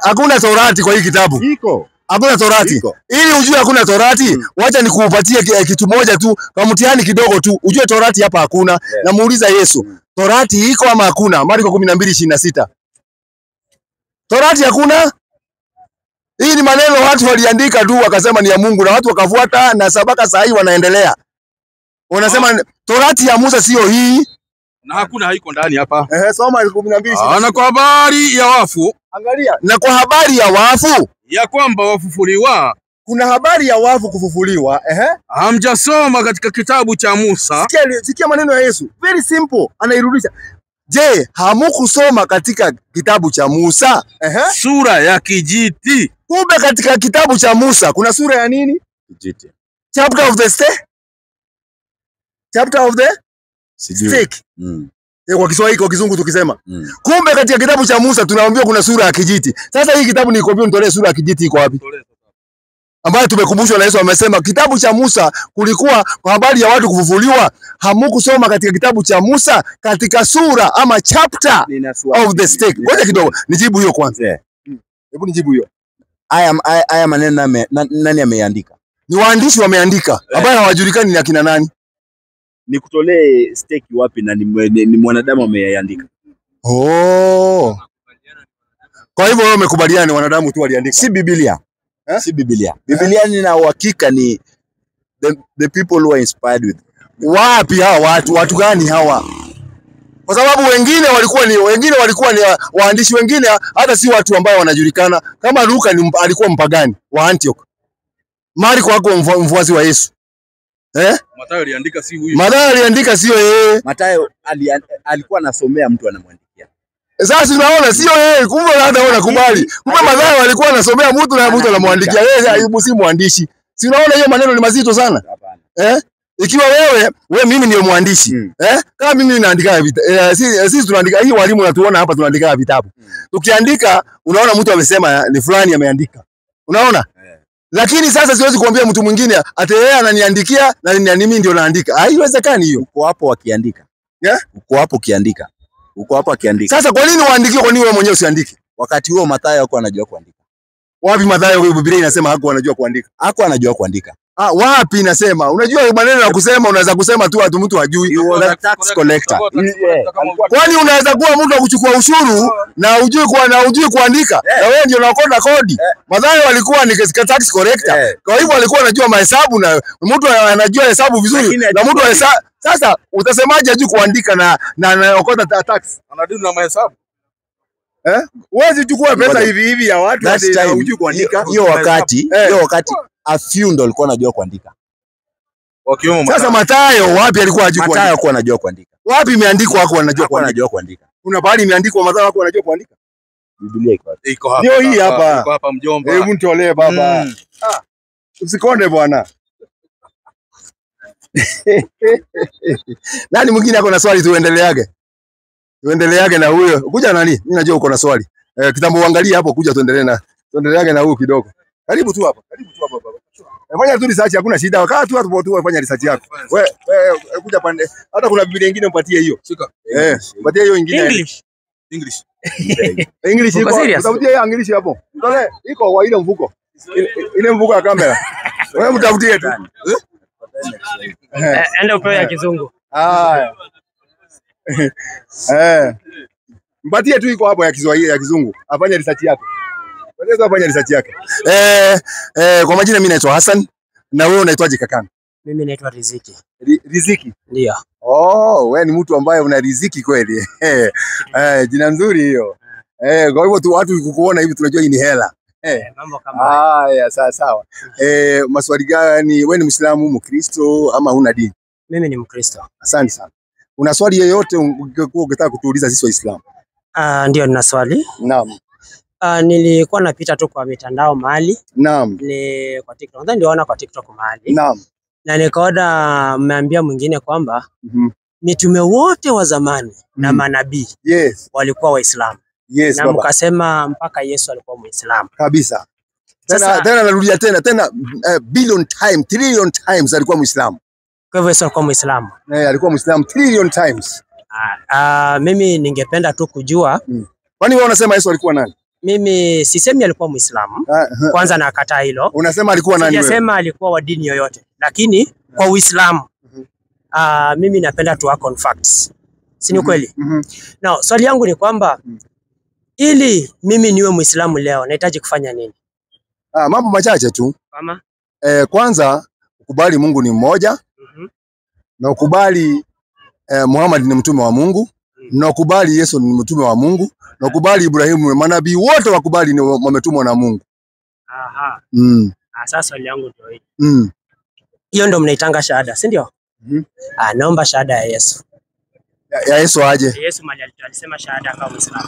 Hakuna Torati kwa hii kitabu. Iko. Hakuna Torati. Ili ujue hakuna Torati, wacha nikupatie kitu moja tu, kwa mtihani kidogo tu. Ujue Torati hapa hakuna. Namuuliza Yesu, Torati iko ama hakuna? Marko 12:26. Torati hakuna? Hii ni maneno watu waliandika tu wakasema ni ya Mungu na watu wakafuata, na sabaka saa hii wanaendelea. Wanasema Torati ya Musa sio hii. Na hakuna, haiko ndani hapa. Soma 12:26. Na kwa habari ya wafu. Angalia. Na kwa habari ya wafu ya kwamba wafufuliwa. Kuna habari ya wafu kufufuliwa. Hamjasoma katika kitabu cha Musa. Sikia maneno ya Yesu. Very simple. Anairudisha. Je, hamukusoma katika kitabu cha Musa? Sura ya kijiti. Kumbe katika kitabu cha Musa kuna sura ya nini? Kijiti. Chapter of the stick. Chapter of the stick. Kwa Kiswahili, kwa Kizungu tukisema. Kumbe katika kitabu cha Musa tunaambiwa kuna sura ya kijiti. Sasa hii kitabu nilikwambia nitolee sura ya kijiti iko wapi? Ambayo tumekumbushwa na Yesu amesema kitabu cha Musa kulikuwa kwa habari ya watu kufufuliwa. Hamukusoma katika kitabu cha Musa katika sura ama chapter of the stick. Ngoja kidogo nijibu hiyo kwanza. Hebu nijibu hiyo. Haya maneno nani ameandika? Ni waandishi wameandika ambao hawajulikani ni akina nani. Nikutolee stake wapi na ni mwanadamu ameandika? Oh. Kwa hivyo wewe umekubaliana ni wanadamu tu waliandika. Si Biblia. Si Biblia. Biblia nina uhakika ni the people who are inspired with. Wapi hawa watu gani hawa? Kwa sababu wengine walikuwa ni waandishi wengine hata si watu ambao wanajulikana. Kama Luka alikuwa mpagani wa Antioch. Marko wako mfuasi wa Yesu. Mathayo aliandika si huyu. Mathayo aliandika sio yeye. Mathayo alikuwa anasomea mtu anamwandikia. Sasa unaona sio yeye, kumbe hata wewe unakubali. Kumbe Mathayo alikuwa anasomea mtu na mtu anamwandikia. Yeye Ayubu si mwandishi. Si unaona hiyo maneno ni mazito sana? Ikiwa wewe mimi ndio mwandishi. Kama mimi naandika sisi tunaandika hii walimu natuona hapa tunaandika vitabu. Tukiandika unaona mtu amesema ni fulani ameandika. Unaona? Lakini sasa siwezi kuambia mtu mwingine ate yeye ananiandikia na mimi ndio naandika. Haiwezekani hiyo. Uko hapo wakiandika. Uko hapo ukiandika. Uko hapo akiandika. Sasa kwa nini uandikie, kwa nini wewe mwenyewe usiandike? Wakati huo Mathayo hakuwa anajua kuandika. Wapi Mathayo kwa Biblia inasema hakuwa anajua kuandika? Hakuwa anajua kuandika. Wapi inasema? Unajua maneno ya kusema unaweza kusema tu mtu hajui. Tax collector. Kwani unaweza kuwa mtu wa kuchukua ushuru na hujui kuandika? Na wewe ndio unakonda kodi. Mathayo alikuwa ni tax collector. Kwa hivyo alikuwa anajua mahesabu na mtu anajua hesabu vizuri na mtu sasa utasemaje hajui kuandika na anaokota tax? Anadili na mahesabu. Uwezi chukua pesa hivi ya watu na hujui kuandika. Hiyo wakati a few ndo alikuwa anajua kuandika. Sasa Mathayo wapi alikuwa hajui kuandika? Mathayo alikuwa anajua kuandika. Wapi imeandikwa hapo anajua kuandika? Kuna bahari imeandikwa Mathayo hapo anajua kuandika? Biblia iko hapa. Iko hapa. Ndio hii hapa. Iko hapa mjomba. Hebu nitolee baba. Usikonde bwana. Nani mwingine ako na swali tuendeleage? Tuendeleage na huyo. Kuja nani? Mimi najua uko na swali. Kitambo uangalie hapo kuja tuendeleage na huyo kidogo. Karibu tu hapa baba. Fanya tu research, hakuna shida. Kaa tu fanya research yako. Wewe kuja pande. Hata kuna Biblia nyingine mpatie hiyo. Shika. Mpatie hiyo nyingine. English. English iko. Utafutie hiyo English hapo. Tole iko kwa ile mfuko. Ile mfuko ya kamera. Wewe mtafutie tu. Enda upewe ya Kizungu. Mpatie tu iko hapo ya Kiswahili ya Kizungu. Afanye research yake. Waweza kufanya research yake. Kwa majina mimi naitwa Hassan na wewe unaitwaje kakana? Mimi naitwa Riziki. Riziki? Ndio. Wewe ni mtu ambaye una riziki kweli. Jina nzuri hiyo. Kwa hivyo tu watu kukuona hivi tunajua hii ni hela. Mambo kama haya. Sawa. Maswali gani? Wewe ni Muislamu, Mkristo ama huna dini? Mimi ni Mkristo. Asante sana. Una swali yoyote ungetaka kutuuliza sisi Waislamu? Ndio nina swali. Naam. Nilikuwa napita tu kwa mitandao mahali. Naam. Ni kwa TikTok. Nadhani niliona kwa TikTok mahali. Naam. Na nikaona mmeambia mwingine kwamba mitume wote wa zamani na manabii walikuwa Waislamu. Yes, na mkasema mpaka Yesu alikuwa Muislamu. Kabisa. Tena narudia tena billion times, trillion times alikuwa Muislamu. Kwa hivyo Yesu alikuwa Muislamu. Alikuwa Muislamu trillion times. Mimi ningependa tu kujua. Kwani wewe unasema Yesu alikuwa nani? Mimi sisemi alikuwa Muislamu. Kwanza nakataa hilo. Unasema alikuwa nani wewe? Sijasema alikuwa wa dini yoyote. Lakini kwa Uislamu mimi napenda tu work on facts. Si ni kweli? Now, swali yangu ni kwamba ili mimi niwe Muislamu leo nahitaji kufanya nini? Mambo machache tu. Kama? Kwanza ukubali Mungu ni mmoja. Na ukubali Muhammad ni mtume wa Mungu. Na ukubali Yesu ni mtume wa Mungu. Na ukubali Ibrahimu, manabii wote wakubali ni wametumwa na Mungu. Sasa swali yangu ndio hili. Hiyo ndio mnaitanga shahada, si ndio? Naomba shahada ya Yesu. Ya Yesu aje? Yesu mali alisema shahada kama Muislamu.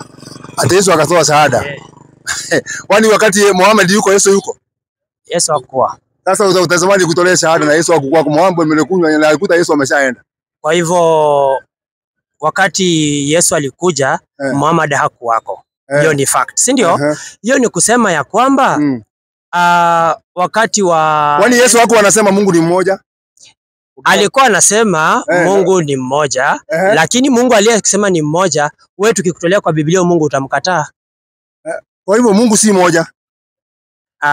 Hata Yesu akatoa shahada. Kwani wakati Muhammad yuko Yesu yuko? Yesu hakuwa. Sasa utazamani kutolea shahada na Yesu hakuwa, kwa Muhammad amekunywa na alikuta Yesu ameshaenda. Kwa hivyo wakati Yesu alikuja Muhammad hakuwako. Hiyo ni fact, si ndio? Hiyo ni kusema ya kwamba wakati wa Kwani Yesu hakuwa anasema Mungu ni mmoja? Alikuwa anasema Mungu ni mmoja, lakini Mungu aliyesema ni mmoja, wewe tukikutolea kwa Biblia Mungu utamkataa. Kwa hivyo Mungu si mmoja.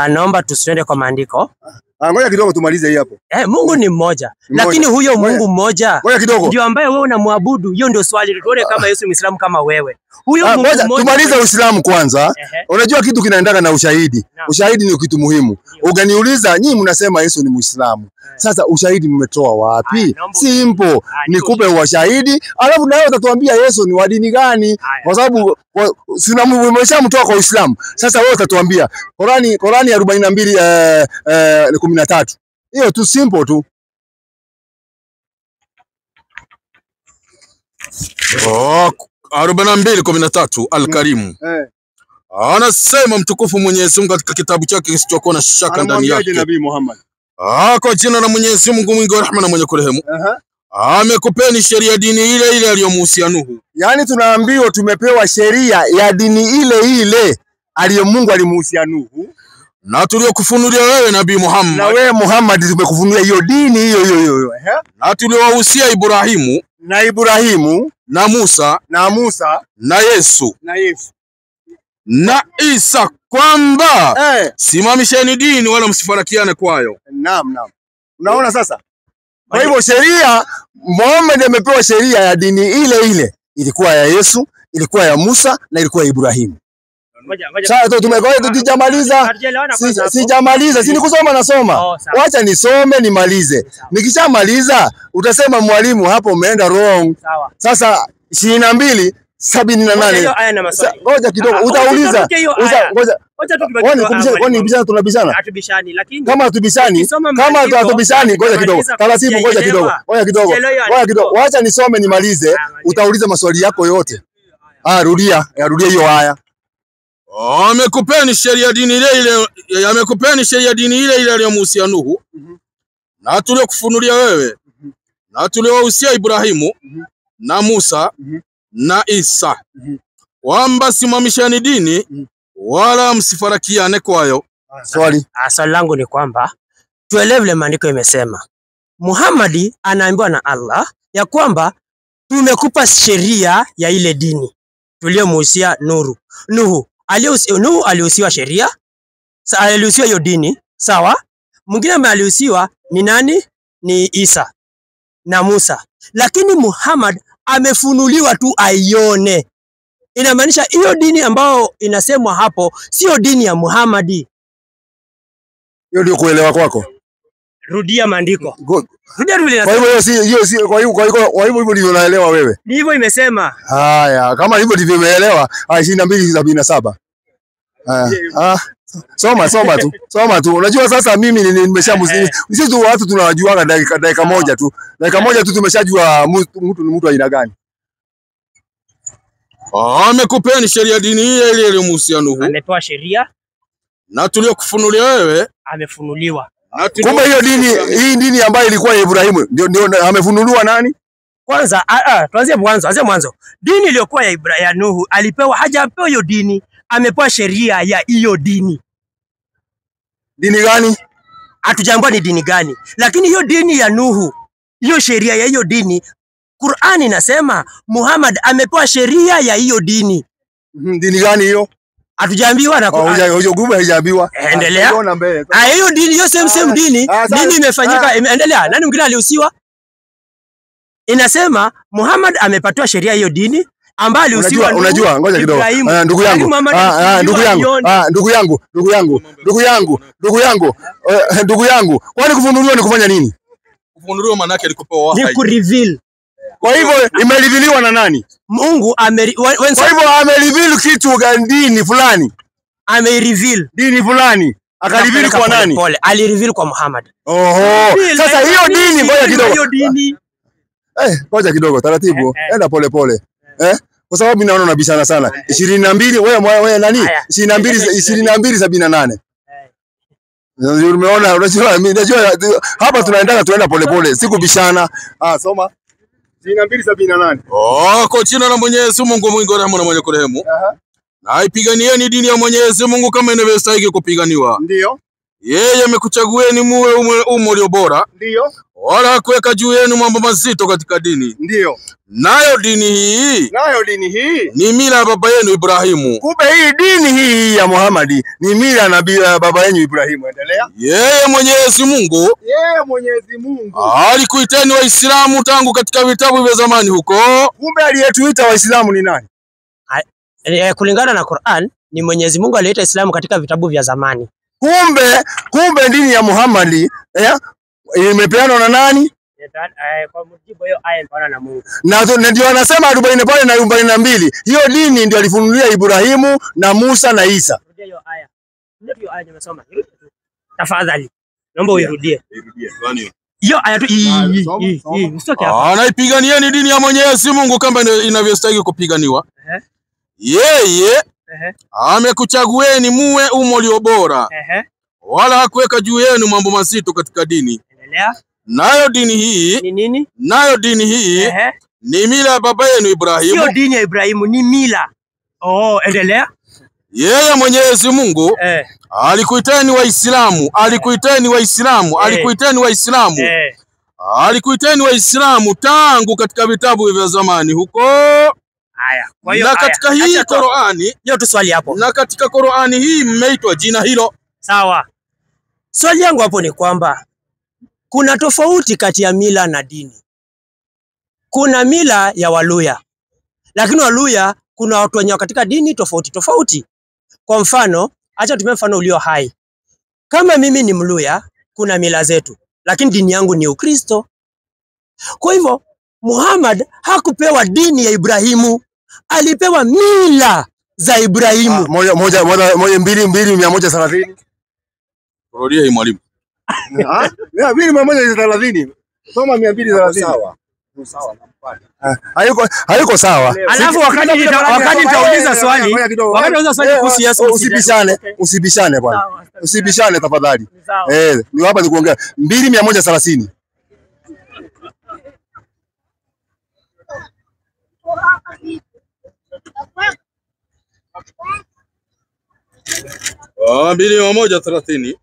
Naomba tusiende kwa maandiko. Ngoja kidogo tumalize hii hapo. Mungu ni mmoja, lakini huyo Mungu mmoja ndio ambaye wewe unamwabudu. Hiyo ndio swali. Tuone kama Yesu Muislamu kama wewe. Huyo Mungu mmoja. Tumalize Uislamu kwanza. Unajua kitu kinaendana na ushahidi. Ushahidi ni kitu muhimu. Uganiuliza nyinyi mnasema Yesu ni Muislamu. Sasa ushahidi mmetoa wapi? Simple. Nikupe ushahidi, alafu nawe utatuambia Yesu ni wa dini gani? Kwa sababu umeshamtoa kwa Uislamu. Sasa wewe utatuambia Qurani 42:13. Hiyo tu, simple tu. 42:13 Al-Karimu. Anasema mtukufu Mwenyezi Mungu katika kitabu chake kisichokuwa na shaka ndani yake. Nabii Muhammad. Kwa jina la Mwenyezi Mungu mwingi wa rehema na mwenye kurehemu. Amekupeni sheria dini ile ile aliyomuhusia Nuhu. Yaani tunaambiwa tumepewa sheria ya dini ile ile aliyo Mungu alimuhusia Nuhu. Na tuliokufunulia wewe Nabii Muhammad. Na wewe Muhammad tumekufunulia hiyo dini hiyo. Na tuliowahusia Ibrahimu. Na Ibrahimu. Na Musa. Na Yesu. Na Isa kwamba simamisheni dini wala msifarakiane kwayo. Naam. Unaona sasa? Kwa hivyo sheria Muhammad amepewa sheria ya dini ile ile. Ilikuwa ya Yesu, ilikuwa ya Musa na ilikuwa ya Ibrahimu. Sasa sijamaliza, si nikusoma nasoma. Wacha nisome nimalize. Nikishamaliza utasema mwalimu hapo umeenda wrong. Sasa 22:78. Ngoja kidogo utauliza. Ngoja. Kwani tunabishana? Hatubishani, lakini kama hatubishani, ngoja kidogo. Taratibu, ngoja kidogo. Wacha nisome nimalize, utauliza maswali yako yote. Rudia hiyo haya. Amekupeni sheria dini ile ile aliyomuhusia Nuhu. Na tuliokufunulia wewe. Na tuliowahusia Ibrahimu na Musa na Isa. Kwamba simamishani dini wala msifarakiane kwayo. Swali langu ni kwamba tuelewe vile maandiko imesema. Muhammad anaambiwa na Allah ya kwamba tumekupa sheria ya ile dini tuliyomuhusia Nuhu. Nuhu alihusiwa sheria, alihusiwa hiyo dini, sawa? Mwingine alihusiwa ni nani? Ni Isa na Musa. Lakini Muhammad amefunuliwa tu aione. Inamaanisha hiyo dini ambayo inasemwa hapo sio dini ya Muhammad. Hiyo ndio kuelewa kwako. Rudia maandiko. Rudia. Kwa hivyo ndivyo unaelewa wewe. Ndivyo imesema. Haya, kama hivyo ndivyo umeelewa, 22:77. Soma tu. Unajua sasa mimi nimeshamuzini. Sisi tu watu tunawajuaga dakika moja tu. Dakika moja tu tumeshajua mtu aina gani. Amekupeni sheria dini ile ile aliyomuhusia Nuhu. Amepewa sheria. Na tuliokufunulia wewe. Amefunuliwa. Kumbe hii dini ambayo ilikuwa ya Ibrahimu ndio amefunuliwa nani? Kwanza tuanzie mwanzo. Dini iliyokuwa ya Nuhu hajapewa hiyo dini, amepewa sheria ya hiyo dini. Dini gani? Hatujaambiwa ni dini gani. Lakini hiyo dini ya Nuhu, hiyo sheria ya hiyo dini, Qur'ani inasema Muhammad amepewa sheria ya hiyo dini. Dini gani hiyo? Hatujaambiwa na haijaambiwa. Endelea. Hiyo dini, hiyo same dini, nini imefanyika? Endelea. Nani mwingine alihusiwa? Inasema Muhammad amepatiwa sheria hiyo dini ambayo alihusiwa. Unajua, ngoja kidogo. Ndugu yangu. Kwani kufunuliwa ni kufanya nini? Kufunuliwa maana yake alikupewa wahi. Ni kureveal. Kwa hivyo imeriviliwa na nani? Mungu kwa hivyo amereveal kitu dini fulani. Amereveal dini fulani. Akareveal kwa nani? Alireveal kwa Muhammad. Sasa hiyo dini, ngoja kidogo. Ngoja kidogo taratibu. Enda pole pole. Kwa sababu naona unabishana sana. 22 wewe nani? 22:78. Umeona, unajua hapa tunaenda pole pole, sikubishana. Soma 22:78. Kwa jina la Mwenyezi Mungu mwingi wa rehema na mwenye kurehemu. Na ipiganieni dini ya Mwenyezi Mungu kama inavyostahili kupiganiwa. Ndio. Yeye amekuchagueni muwe umri bora. Ndio. Wala hakuweka juu yenu mambo mazito katika dini. Ndio. Nayo dini hii ni mila ya baba yenu Ibrahimu. Kumbe hii dini hii ya Muhammad ni mila ya baba yenu Ibrahimu. Endelea. Yeye Mwenyezi Mungu alikuiteni Waislamu tangu katika vitabu vya zamani huko. Kumbe aliyetuita Waislamu ni nani? Kulingana na Qur'an ni Mwenyezi Mungu aliyeita Islamu katika vitabu vya zamani. Kumbe dini ya Muhammad imepeanwa na nani? Kwa mujibu hiyo aya imepeanwa na Mungu. Na ndio anasema 40 pale na 42. Hiyo dini ndio alifunulia Ibrahimu na Musa na Isa. Rudia hiyo aya. Ndio hiyo aya nimesoma. Tafadhali. Naomba uirudie. Gani? Hiyo aya tu hii. Usitoke hapa. Anaipiganieni dini ya Mwenyezi Mungu kama inavyostahili kupiganiwa. Yeye amekuchagueni muwe umri bora. Wala hakuweka juu yenu mambo mazito katika dini. Endelea. Nayo dini hii ni nini? Nayo dini hii ni mila ya baba yenu Ibrahimu. Sio dini ya Ibrahimu, ni mila. Endelea. Yeye Mwenyezi Mungu alikuiteni Waislamu, alikuiteni Waislamu tangu katika vitabu vya zamani huko. Haya. Kwa hiyo na katika hii Qur'ani, hiyo tu swali hapo. Na katika Qur'ani hii mmeitwa jina hilo. Sawa. Swali yangu hapo ni kwamba kuna tofauti kati ya mila na dini. Kuna mila ya Waluya. Lakini Waluya kuna watu wenye katika dini tofauti. Kwa mfano, acha tumie mfano ulio hai. Kama mimi ni Mluya, kuna mila zetu, lakini dini yangu ni Ukristo. Kwa hivyo, Muhammad hakupewa dini ya Ibrahimu, alipewa mila za Ibrahimu. 130. Rudia hii mwalimu. 130. Soma 230. Sawa. Hayuko sawa. Alafu wakati nitauliza swali, kuhusu Yesu, usibishane bwana. Usibishane tafadhali. Ni hapa ni kuongea 2:130. Mbili 130.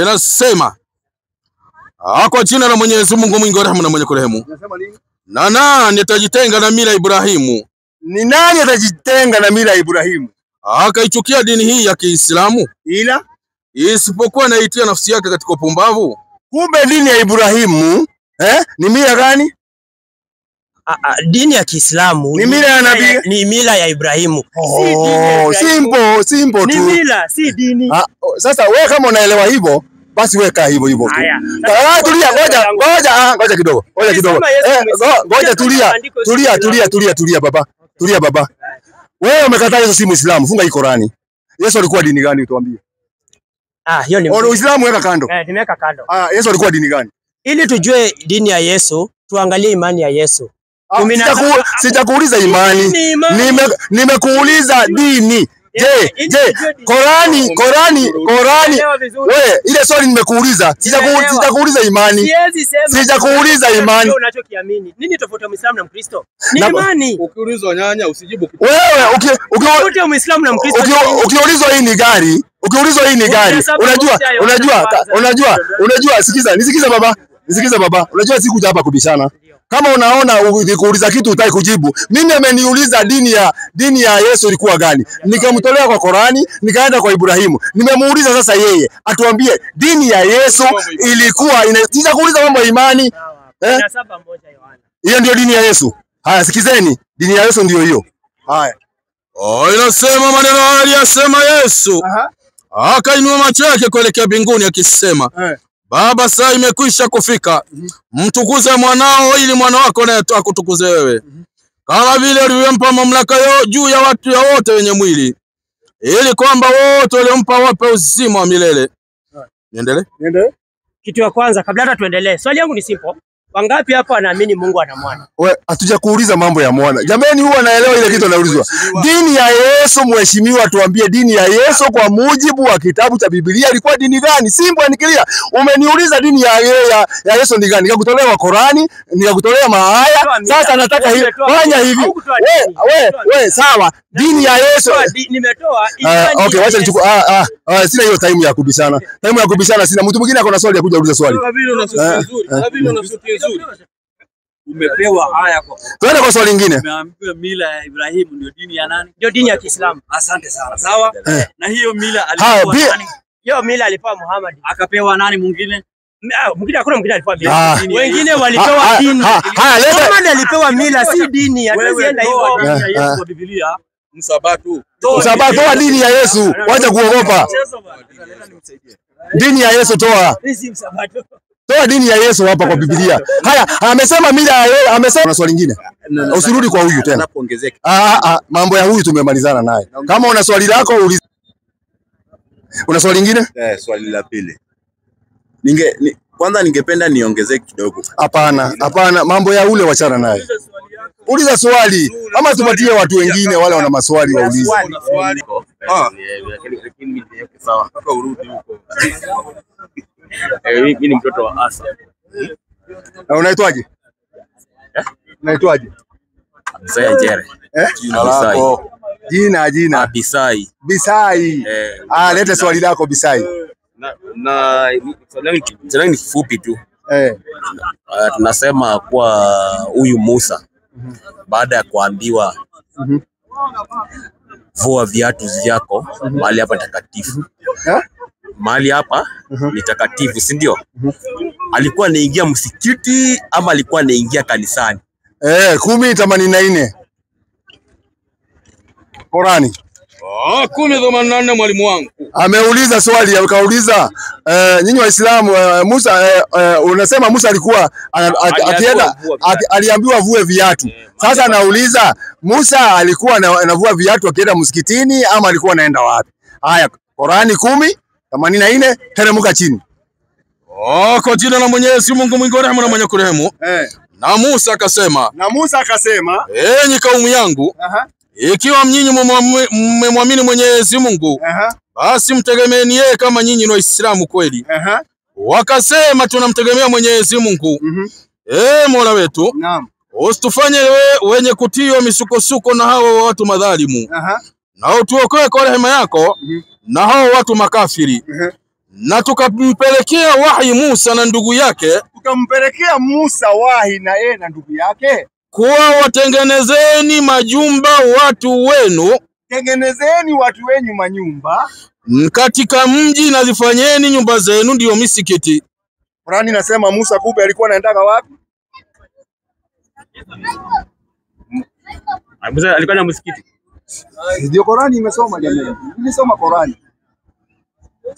Inasema kwa jina la Mwenyezi Mungu mwingi wa rehema na mwenye kurehemu. Na nani atajitenga na mila ya Ibrahimu? Ni nani atajitenga na mila ya Ibrahimu? Akaichukia dini hii ya Kiislamu ila isipokuwa naitia nafsi yake katika upumbavu. Kumbe dini ya Ibrahimu ni mila gani? Dini ya Kiislamu ni mila ya nabii, ni mila ya Ibrahimu. Simple tu. Ni mila, si dini. Sasa wewe kama unaelewa hivyo, basi weka hivyo tu. Tulia, ngoja kidogo. Ngoja tulia baba. Tulia baba. Wewe umekataa Yesu si Muislamu, funga hii Qurani. Yesu alikuwa dini gani utuambie? Hiyo ni Uislamu weka kando. Nimeweka kando. Yesu alikuwa dini gani? Ili tujue dini ya Yesu, tuangalie imani ya Yesu. Sijakuuliza imani. Nimekuuliza dini. Je, Qurani. Wewe ile swali nimekuuliza. Sijakuuliza imani. Sijakuuliza imani. Unachokiamini. Nini tofauti ya Muislamu na Mkristo? Ni imani. Ukiulizwa nyanya usijibu kitu. Wewe tofauti ya Muislamu na Mkristo. Ukiulizwa hii ni gari, Nisikiza baba. Unajua sikuja hapa kubishana. Kama unaona ukikuuliza kitu utaki kujibu. Mimi ameniuliza dini ya Yesu ilikuwa gani? Nikamtolea kwa Qurani, nikaenda kwa Ibrahimu. Nimemuuliza sasa yeye atuambie dini ya Yesu ilikuwa inatisha kuuliza mambo ya imani. Hiyo ndio dini ya Yesu. Haya sikizeni, dini ya Yesu ndio hiyo. Haya. Inasema maneno aliyosema Yesu. Akainua macho yake kuelekea mbinguni akisema, Baba, saa imekwisha kufika. Mtukuze mwanao ili mwana wako naye akutukuze wewe. Kama vile ulivyompa mamlaka juu ya watu wote wenye mwili, ili kwamba wote waliompa wape uzima wa milele. Niendelee? Kitu ya kwanza kabla hata tuendelee. Swali yangu ni simple. Wangapi hapa wanaamini Mungu ana mwana? Wewe hatujakuuliza mambo ya mwana. Jamani, huwa anaelewa ile kitu anaulizwa. Dini ya Yesu, mheshimiwa, tuambie dini ya Yesu kwa mujibu wa kitabu cha Biblia ilikuwa dini gani? Simple and clear. Umeniuliza dini ya Yesu ni gani? Nikakutolea Qur'ani, nikakutolea maaya. Sasa nataka hivi. Fanya hivi. Wewe sawa. Dini ya Yesu nimetoa. Okay, wacha nichukue. Sina hiyo time ya kubishana. Time ya kubishana sina. Mtu mwingine ako na swali ya kuja uliza swali. Umepewa aya kwa. Twende kwa swali lingine. Umeambiwa mila ya Ibrahim ndio dini ya nani? Ndio dini ya Kiislamu. Asante sana. Sawa? Na hiyo mila alipewa nani? Hiyo mila alipewa Muhammad. Akapewa nani mwingine? Mwingine hakuna mwingine alipewa mila. Wengine walipewa dini. Muhammad alipewa mila, si dini. Hatuwezi enda hivyo. Dini ya Yesu kwa Biblia. Msabato. Msabato wa dini ya Yesu. Wacha kuogopa. Dini ya Yesu toa. Toa dini ya Yesu hapa kwa Biblia. Haya, amesema mila ya Yesu, amesema na swali lingine. Usirudi kwa huyu tena. Mambo ya huyu tumemalizana naye. Kama una swali lako uliza. Una swali lingine? Swali la pili. Kwanza ningependa niongezee kidogo. Hapana, mambo ya ule wachana naye. Uliza swali. Ama tupatie watu wengine wale wana maswali waulize. Lakini sawa. Mpaka urudi huko. Mimi ni mtoto wa Asa. Unaitwaje? Unaitwaje? Abisai Jere. Jina lako. Jina. Bisai. Leta swali lako Bisai. Swali ni kifupi tu. Tunasema kwa huyu Musa baada ya kuambiwa vua viatu vyako mahali hapa takatifu. Mahali hapa ni takatifu, si ndio? Alikuwa anaingia msikiti ama alikuwa anaingia kanisani? 10:84. Qurani. 10:84 mwalimu wangu. Ameuliza swali, akauliza nyinyi Waislamu, Musa unasema Musa alikuwa akienda aliambiwa vue viatu. Sasa anauliza Musa alikuwa anavua viatu akienda msikitini ama alikuwa anaenda wapi? Haya, Qurani 10:84, teremka chini. Kwa jina la Mwenyezi Mungu mwingi wa rehema na mwenye kurehemu. Na Musa akasema. Enyi kaumu yangu, ikiwa mnyinyi mmemwamini Mwenyezi Mungu, basi mtegemeeni yeye kama nyinyi ni Waislamu kweli. Wakasema tunamtegemea Mwenyezi Mungu. Mola wetu, usitufanye wenye kutiwa misukosuko na hao watu madhalimu. Na utuokoe kwa rehema yako na hao watu makafiri. Na tukampelekea wahi Musa na ndugu yake. Tukampelekea Musa wahi na yeye na ndugu yake. Kuwa watengenezeni majumba watu wenu. Tengenezeni watu wenyu manyumba. Katika mji na zifanyeni nyumba zenu ndio misikiti. Qurani nasema Musa kumbe alikuwa anaenda wapi? Alikuwa na msikiti. Ndio Qurani imesoma jamani. Nimesoma Qurani.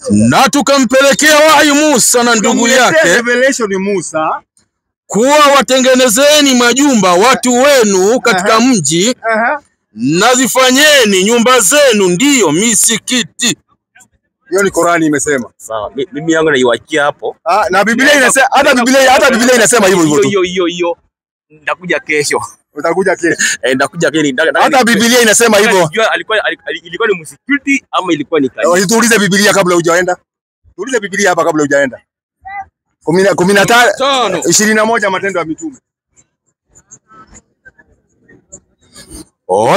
Na tukampelekea wahi Musa na ndugu yake. Revelation Musa. Kuwa watengenezeni majumba watu wenu katika mji. Na zifanyeni nyumba zenu ndiyo misikiti. Hiyo ni Qurani imesema. Sawa. Mimi yangu naiwakia hapo. Na Biblia inasema hata Biblia inasema hivyo hivyo. Hiyo. Ndakuja kesho. Utakuja kesho. Ndakuja kesho. Hata Biblia inasema hivyo. Ilikuwa ni msikiti ama ilikuwa ni kanisa? Tuulize Biblia kabla hujaenda. Tuulize Biblia hapa kabla hujaenda. 15 21 Matendo ya Mitume.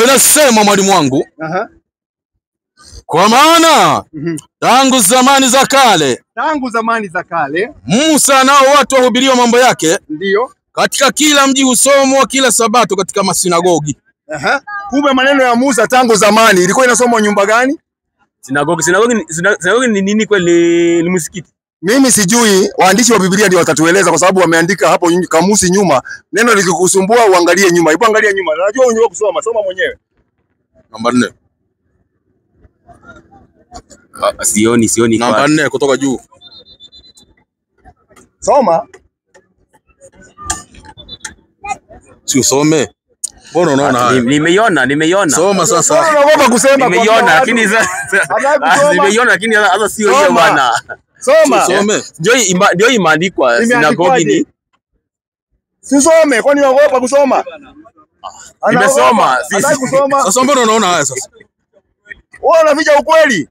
Inasema mwalimu wangu. Kwa maana tangu zamani za kale Musa nao watu wahubiriwa mambo yake. Ndio. Katika kila mji husomwa kila Sabato katika masinagogi. Kumbe maneno ya Musa tangu zamani ilikuwa inasomwa nyumba gani? Sinagogi ni nini kweli? Ni msikiti. Mimi sijui, waandishi wa Biblia ndio watatueleza kwa sababu wameandika hapo kamusi nyuma. Neno likikusumbua uangalie nyuma. Ipo angalia nyuma. Unajua unajua kusoma, soma mwenyewe. Namba 4. Sioni. Namba 4 kutoka juu. Soma. Si usome. Mbona unaona haya? Nimeiona. Soma sasa. Unaogopa kusema. Nimeiona lakini nimeiona lakini sasa sio hiyo bwana. Soma. Some. Ndio imeandikwa sinagogi ni Sisome, kwani unaogopa kusoma? Nimesoma. Sisi kusoma. Sasa mbona unaona haya sasa? Wewe unaficha ukweli.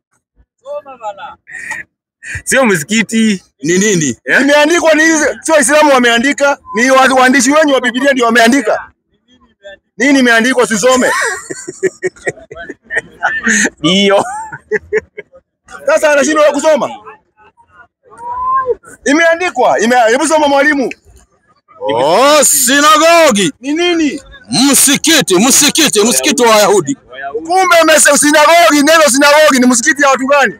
Sio msikiti ni nini? Imeandikwa ni sio Waislamu wameandika, ni waandishi wenyu wa Biblia ndio wameandika. Nini imeandikwa sisome? Ndio. Sasa anashindwa kusoma. Imeandikwa, hebu soma mwalimu. Oh, sinagogi. Ni nini? Msikiti wa Wayahudi. Kumbe sinagogi, neno sinagogi ni msikiti ya watu gani?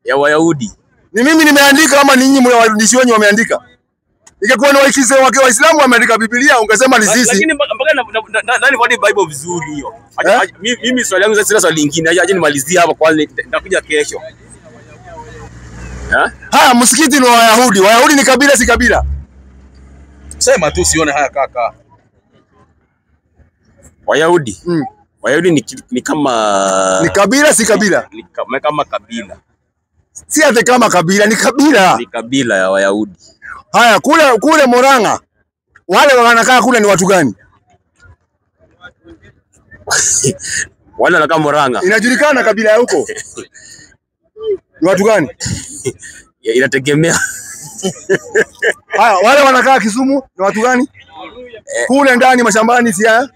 Ya Wayahudi. Ni mimi nimeandika ama ni nyinyi waandishi wenyu wameandika? Ingekuwa ni Waislamu wameandika Biblia ungesema ni sisi. Lakini mpaka nani kwa Bible vizuri hiyo? Mimi swali langu sasa swali lingine. Aje nimalizie hapa kwanza nitakuja kesho. Haya msikiti ni wa Wayahudi. Wayahudi ni kabila si kabila? Sema tu sione haya kaka. Wayahudi. Wayahudi ni kama ni kabila si kabila? Ni kama kabila. Si ate kama kabila, ni kabila. Ni kabila ya Wayahudi. Haya kule Murang'a. Wale wanakaa kule ni watu gani? Wale wanakaa Murang'a. Inajulikana kabila ya huko. Ni watu gani? Inategemea. Haya wale wanakaa Kisumu ni watu gani? Kule ndani mashambani si haya?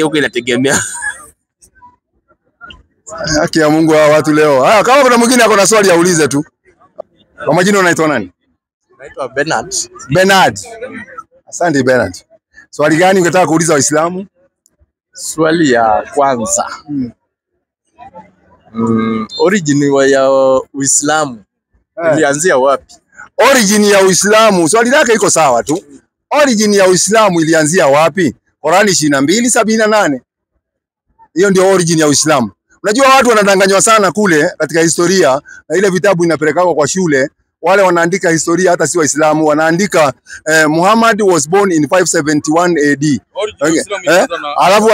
Huko inategemea. Haki ya Mungu hawa watu leo. Haya kama kuna mwingine ako na swali aulize tu. Kwa majina unaitwa nani? Naitwa Bernard. Bernard. Asante Bernard. Swali gani ungetaka kuuliza Waislamu? Swali ya kwanza. Origin ya Uislamu ilianzia wapi? Origin ya Uislamu, swali lake iko sawa tu. Origin ya Uislamu ilianzia wapi? Qurani 22:78. Hiyo ndio origin ya Uislamu. Unajua watu wanadanganywa sana kule katika historia na ile vitabu inapelekwa kwa shule. Wale wanaandika historia hata si Waislamu wanaandika Muhammad was born in 571 AD. Alafu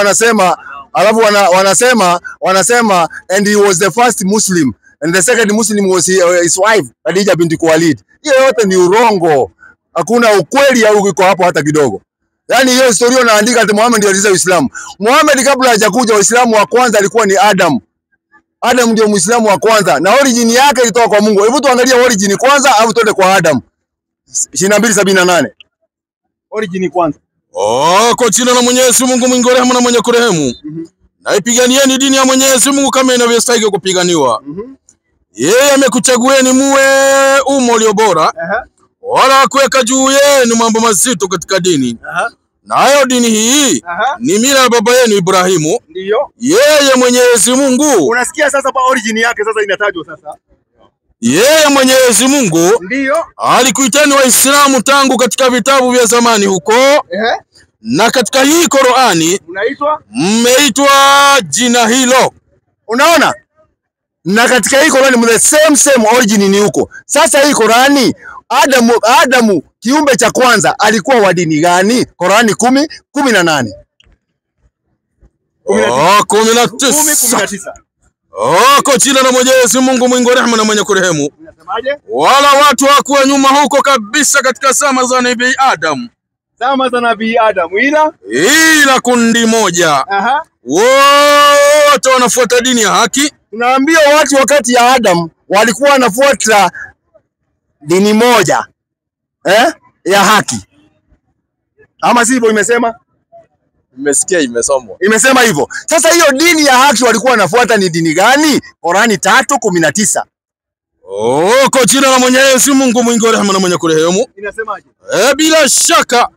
wanasema and he was the first Muslim and the second Muslim was his wife Khadija binti Khuwailid. Hiyo yote ni urongo. Hakuna ukweli au uko hapo hata kidogo. Yaani hiyo historia unaandika ati Muhammad ndio alianza Uislamu. Muhammad kabla hajakuja Uislamu wa kwanza alikuwa ni Adam. Adam ndio Muislamu wa kwanza na origin yake ilitoka kwa Mungu. Hebu tuangalie origin kwanza au tuende kwa Adam. 22:78. Origin kwanza. Kwa jina la Mwenyezi Mungu mwingi wa rehema na mwenye kurehemu. Naipiganieni dini ya Mwenyezi Mungu kama inavyostahili kupiganiwa. Yeye amekuchagueni muwe umma ulio bora. Wala kuweka juu yenu mambo mazito katika dini. Nayo dini hii ni mila ya baba yenu Ibrahimu. Ndio. Yeye Mwenyezi Mungu. Unasikia sasa pa origin yake sasa inatajwa sasa. Yeye Mwenyezi Mungu ndio alikuiteni Waislamu tangu katika vitabu vya zamani huko. Na katika hii Qur'ani mmeitwa jina hilo. Unaona? Na katika hii Qur'ani the same origin ni huko. Sasa hii Qur'ani Adamu kiumbe cha kwanza alikuwa wa dini gani? Qur'ani 10:18. 19. Kwa jina la Mwenyezi Mungu mwingi wa rehema na mwenye kurehemu. Unasemaje? Wala watu hawakuwa nyuma huko kabisa katika zama za Nabii Adam. Zama za Nabii Adam ila kundi moja. Wote wanafuata dini ya haki. Tunaambia watu wakati ya Adam walikuwa wanafuata dini moja ya haki. Ama sivyo imesema? Nimesikia imesomwa. Imesema hivyo. Sasa hiyo dini ya haki walikuwa wanafuata ni dini gani? Qur'ani 3:19. Kwa jina la Mwenyezi Mungu mwingi wa rehema na mwenye kurehemu. Inasemaje? Bila shaka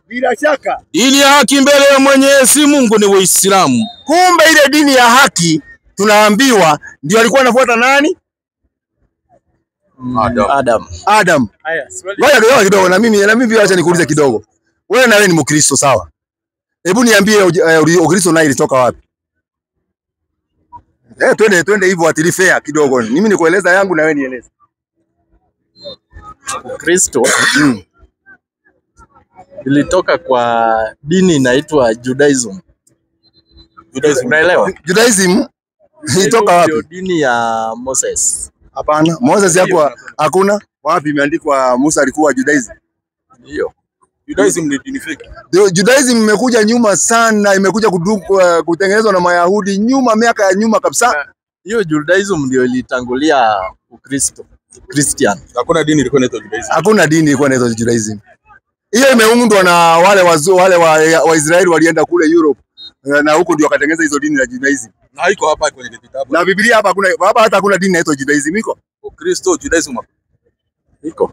dini ya haki mbele ya Mwenyezi Mungu ni Uislamu. Kumbe ile dini ya haki tunaambiwa ndio alikuwa anafuata nani? Adam. Haya, ngoja kidogo na mimi acha nikuulize kidogo. Wewe na wewe ni Mkristo sawa? Hebu niambie Ukristo naye ilitoka wapi? Twende hivyo atili fair kidogo. Mimi nikueleza yangu na wewe nieleze. Ukristo ilitoka kwa dini inaitwa Judaism. Unaelewa? Judaism ilitoka wapi? Ndio dini ya Moses. Hapana, Moses hapo hakuna. Wapi imeandikwa Musa alikuwa Judaism? Ndio. Judaism ni dini fake. Judaism imekuja nyuma sana, imekuja kutengenezwa na Mayahudi nyuma, miaka ya nyuma kabisa. Hiyo Judaism ndio ilitangulia Ukristo. Christian. Hakuna dini ilikuwa inaitwa Judaism. Hakuna dini ilikuwa inaitwa Judaism. Hiyo imeundwa na wale wa Israeli walienda kule Europe na huko ndio wakatengeneza hizo dini za Judaism. Na haiko hapa kwenye kitabu. Na Biblia hapa hata hakuna dini inaitwa Judaism iko. Ukristo, Judaism iko.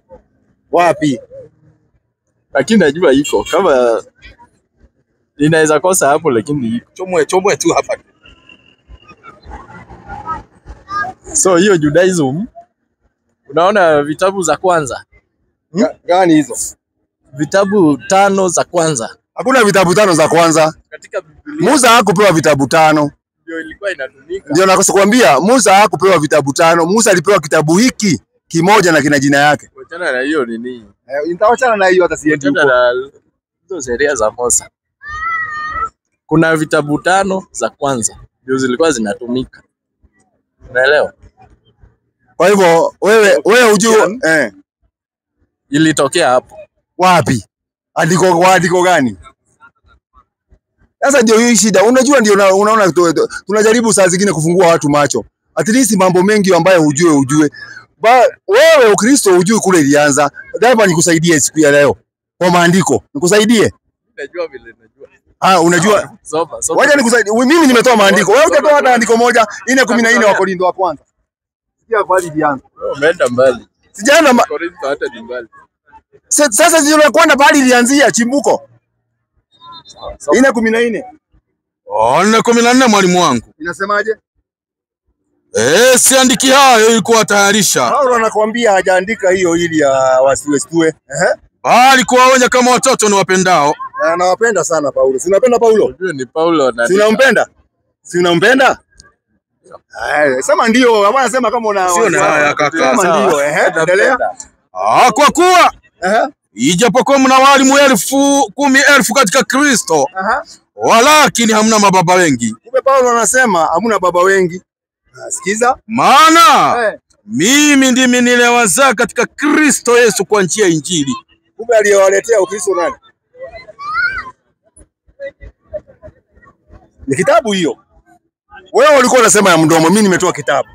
Wapi? Lakini najua iko. Kama inaweza kosa hapo lakini iko. Chomwe tu hapa. So hiyo Judaism unaona vitabu za kwanza. Gani hizo? Vitabu 5 za kwanza. Hakuna vitabu 5 za kwanza. Katika Biblia. Musa hakupewa vitabu 5. Ndio ilikuwa inatumika. Ndio nakwambia Musa hakupewa vitabu 5. Musa alipewa kitabu hiki kimoja na kina jina yake. Wachana na hiyo ni nini? Nitawachana na hiyo hata siendi huko. Hizo sheria za Musa. Kuna vitabu 5 za kwanza ndio zilikuwa zinatumika. Unaelewa? Kwa hivyo wewe hujui ilitokea hapo. Wapi? Andiko gani? Sasa ndio hii shida. Unajua ndio unaona tunajaribu saa zingine kufungua watu macho. At least mambo mengi ambayo ujue. Wewe Ukristo hujui kule ilianza. Daiva nikusaidie siku ya leo. Kwa maandiko. Nikusaidie? Najua vile najua. Unajua? Soma. Wacha nikusaidie. Mimi nimetoa maandiko. Wewe hujatoa hata andiko moja. 4:14 wa Korintho wa kwanza. Sikia bali ilianza. Umeenda mbali. Sijaenda Korintho hata ni mbali. Sasa zile kwenda bali ilianzia chimbuko. 4:14. 4:14 mwalimu wangu. Inasemaje? Siandiki hayo ilikuwa tayarisha. Paulo anakuambia hajaandika hiyo ili wasiwestue. Bali kuwaonya kama watoto ni wapendao. Anawapenda sana Paulo. Si unapenda Paulo? Unajua ni Paulo na. Si unampenda? Si unampenda? Sema ndio, ama nasema kama una sio na haya kaka. Sema ndio, endelea. Kwa kuwa ijapokuwa mna walimu 10,000 katika Kristo, walakini hamna mababa wengi. Kumbe Paulo anasema hamna baba wengi. Sikiza. Maana mimi ndimi nilewazaa katika Kristo Yesu kwa njia ya Injili. Kumbe aliyewaletea Ukristo nani? Ni kitabu hiyo. Wewe ulikuwa unasema ya mdomo, mimi nimetoa kitabu.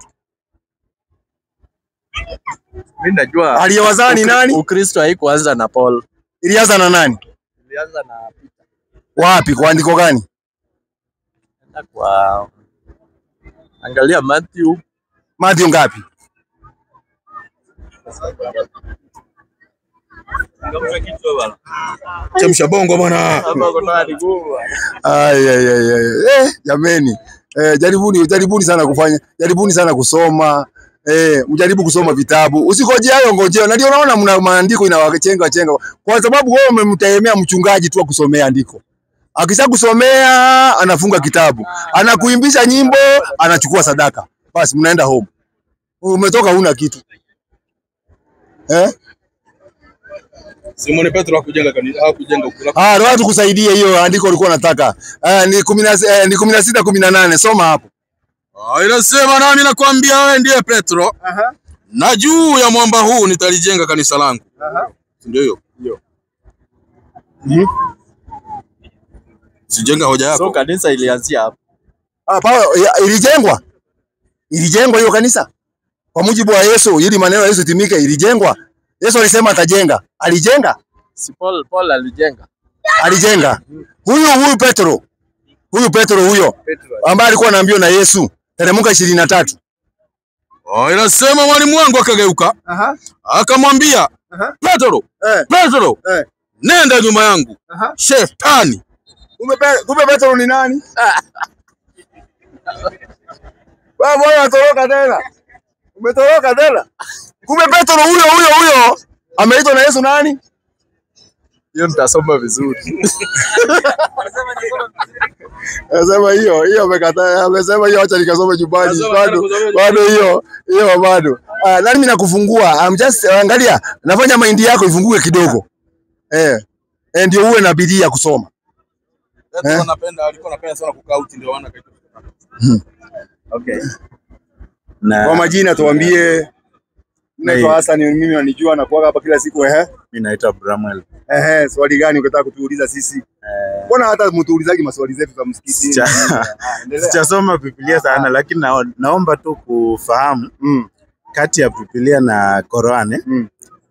Mimi najua. Aliyewazaa ni nani? Ukristo haikuanza na Paul. Ilianza na nani? Ilianza na Peter. Wapi? Kwa andiko gani? Kwa angalia Matthew ngapi? Chemsha bongo bwana. Jameni. Jaribuni sana kufanya. Jaribuni sana kusoma. Mjaribu kusoma vitabu. Usikoje hayo ngojeo. Na ndio unaona mna maandiko inawachenga. Kwa sababu wewe umemtegemea mchungaji tu akusomea andiko. Akishakusomea anafunga kitabu. Anakuimbisha nyimbo, anachukua sadaka. Basi mnaenda home. Umetoka huna kitu. Simoni Petro hakujenga ukula. Watu kusaidie hiyo andiko ulikuwa unataka. Ni 16:18 soma hapo. Inasema nami nakwambia wewe ndiye Petro. Na juu ya mwamba huu nitalijenga kanisa langu. Ndio hiyo. Ndio. Sijenga hoja yako. So kanisa ilianzia hapo. Ilijengwa hiyo kanisa. Kwa mujibu wa Yesu, ili maneno ya Yesu timike, ilijengwa. Yesu alisema atajenga. Alijenga? Si Paul alijenga. Alijenga. Huyu Petro. Huyo ambaye alikuwa anaambiwa na Yesu. Teremka 23. Inasema mwalimu wangu akageuka. Akamwambia, Petro. Nenda nyuma yangu. Shetani. Kumbe Petro ni nani? Wewe unatoroka tena. Umetoroka tena. Kumbe Petro huyo ameitwa na Yesu nani? Hiyo nitasoma vizuri. Anasema hiyo amekataa. Amesema hiyo acha nikasome nyumbani. Bado. Na mimi nakufungua. Angalia, nafanya maindi yako ifunguke kidogo. Ndio uwe na bidii ya kusoma. Alikuwa anapenda sana kukaa uti ndio wana kaita. Okay. Kwa majina tuambie. Naitwa Hassan, mimi wanijua na kuaga hapa kila siku Mimi naitwa Bramwell. Swali gani ungetaka kutuuliza sisi? Mbona hata mtuulizaji maswali zetu za msikiti? Sijasoma Biblia sana lakini naomba tu kufahamu kati ya Biblia na Qur'an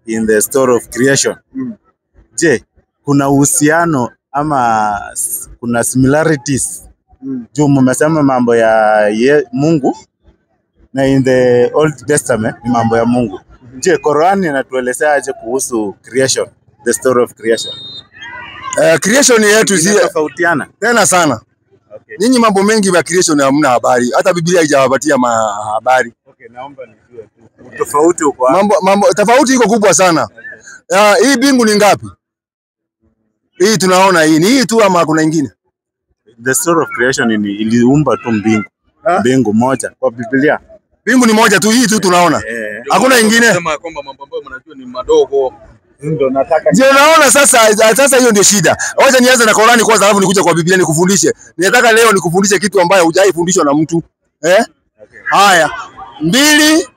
in the story of creation. Je, kuna uhusiano ama kuna similarities? Juu mmesema mambo ya Mungu na in the Old Testament ni mambo ya Mungu. Je, Qur'an inatuelezea aje kuhusu creation, the story of creation? Creation yetu si tofautiana tena sana. Nyinyi mambo mengi ya creation hamna habari. Hata Biblia haijawapatia habari. Naomba nijue tu. Tofauti uko mambo tofauti iko kubwa sana. Hii bingu ni ngapi? Hii tunaona hii. Ni hii tu ama kuna nyingine? The story of creation iliumba tu mbingu. Mbingu moja kwa Biblia. Mbingu ni moja tu, hii tu tunaona. Hakuna nyingine. Sema kwamba mambo ambayo mnajua ni madogo. Ndio nataka. Ndio naona sasa hiyo ndio shida. Wacha nianze na Qur'ani kwanza alafu nikuja kwa Biblia nikufundishe. Ninataka leo nikufundishe kitu ambayo hujai fundishwa na mtu. Haya. 21.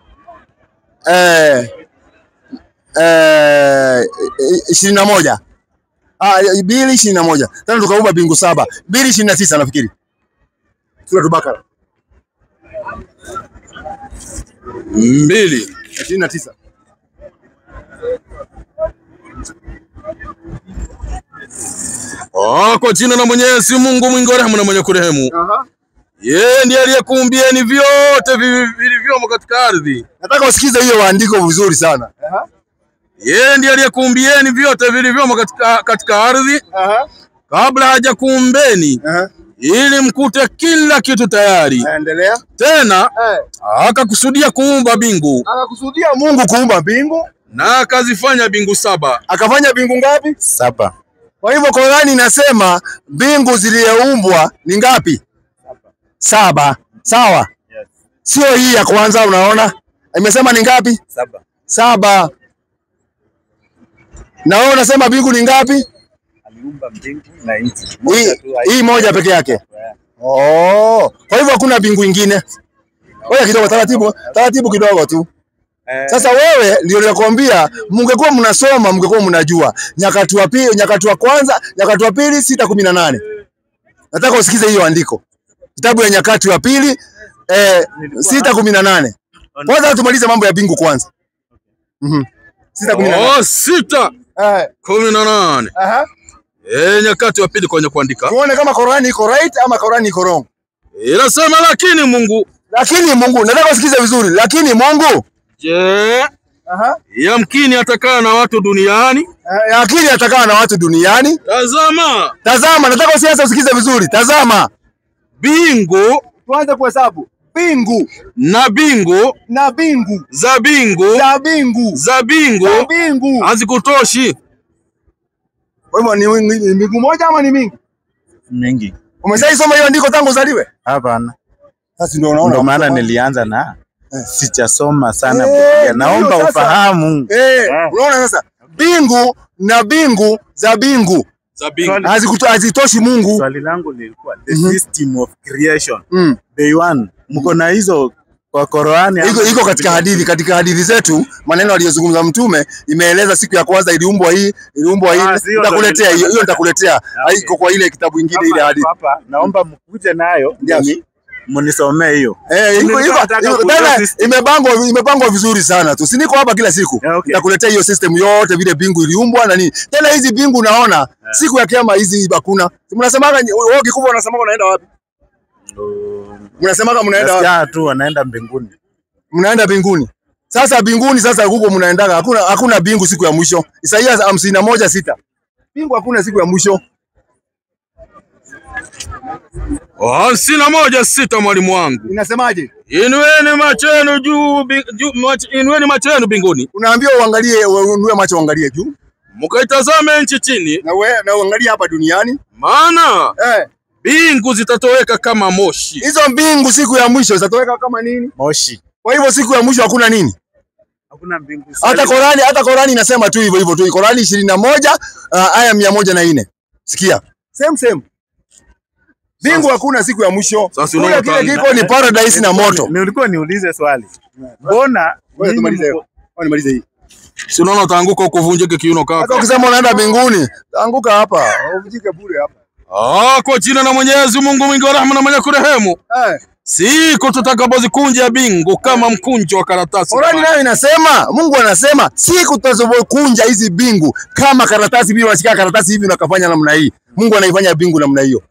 2:21. Tena tukaumba bingu 7. 2:29 nafikiri. Sura Bakara. 2:29. Kwa jina la Mwenyezi Mungu mwingi wa rehema na mwenye kurehemu. Yeye ndiye aliyekuumbieni vyote vilivyomo katika ardhi. Nataka usikize hiyo andiko vizuri sana. Yeye ndiye aliyekuumbieni vyote vilivyomo katika ardhi. Kabla hajakuumbeni. Ili mkute kila kitu tayari. Endelea. Tena akakusudia kuumba bingu. Akakusudia Mungu kuumba bingu na akazifanya bingu 7. Akafanya bingu ngapi? 7. Kwa hivyo Qur'ani inasema bingu zilizoumbwa ni ngapi? 7. Sawa? Yes. Sio hii ya kwanza unaona? Imesema ni ngapi? 7. 7. Na wewe unasema bingu ni ngapi? Aliumba mbingu na nchi. Hii moja peke yake. Kwa hivyo hakuna bingu nyingine. Wewe kidogo taratibu kidogo tu. Sasa wewe ndio ninakwambia mungekuwa mnasoma mungekuwa mnajua. Nyakati wa pili, Nyakati wa kwanza, Nyakati wa pili 6:18. Nataka usikize hiyo andiko. Kitabu ya Nyakati wa pili 6:18. Kwanza tumalize mambo ya bingu kwanza. 6:18. 18. Nyakati wa pili kwenye kuandika. Tuone kama Qur'ani iko right ama Qur'ani iko wrong. Inasema lakini Mungu, nataka usikize vizuri. Lakini Mungu, je, yamkini atakaa na watu duniani? Lakini atakaa na watu duniani. Tazama, nataka usikize vizuri. Tazama. Bingu, tuanze kuhesabu. Bingu na bingu za bingu hazikutoshi. Wewe ni bingu moja ama ni mingi? Mingi. Umeshaisoma hiyo andiko tangu uzaliwe? Hapana. Sasa ndio unaona. Ndio maana nilianza na sijasoma sana Biblia. Naomba ufahamu. Unaona sasa? Bingu na bingu za bingu hazitoshi Mungu. Swali langu lilikuwa the system of creation. Day one. Mko na hizo kwa Qur'ani? Iko katika hadithi zetu, maneno aliyozungumza Mtume imeeleza siku ya kwanza iliumbwa hii. Nitakuletea hiyo, nitakuletea. Haiko kwa ile kitabu kingine ile hadithi. Hapa naomba mkuje nayo mimi mnisomee hiyo. Imepangwa vizuri sana tu. Si niko hapa kila siku. Nitakuletea hiyo system yote vile bingu iliumbwa na nini. Tena hizi bingu unaona siku ya kiyama hizi hakuna. Mnasemaga wewe kikubwa unasemaga unaenda wapi? Mnasemaga mnaenda tu wanaenda mbinguni. Mnaenda mbinguni. Sasa mbinguni huko mnaendaga hakuna bingu siku ya mwisho. Isaia 51:6. Bingu hakuna siku ya mwisho. 51:6 mwalimu wangu. Inasemaje? Inueni macho yenu inueni macho yenu mbinguni. Unaambiwa uinue macho uangalie juu. Mkaitazame nchi chini. Na uangalie hapa duniani. Maana bingu zitatoweka kama moshi. Hizo bingu siku ya mwisho zitatoweka kama nini? Moshi. Kwa hivyo siku ya mwisho hakuna nini? Hakuna mbingu. Hata Qur'ani inasema tu hivyo tu. Qur'ani 21 aya 104. Sikia. Same. Bingu hakuna siku ya mwisho. Sasa unaona kile kiko ni paradise na moto. Nilikuwa niulize swali. Mbona Nimalize hii. Si unaona utaanguka huko uvunjike kiuno kaka. Hata ukisema unaenda mbinguni, anguka hapa, uvunjike bure hapa. Kwa jina la Mwenyezi Mungu mwingi wa rehema na mwenye kurehemu. Siku tutakapozikunja bingu kama mkunjo wa karatasi. Qur'ani nayo inasema, Mungu anasema siku tutazokunja hizi bingu kama karatasi hivi, unashika karatasi hivi unakafanya namna hii. Mungu anaifanya bingu namna hiyo.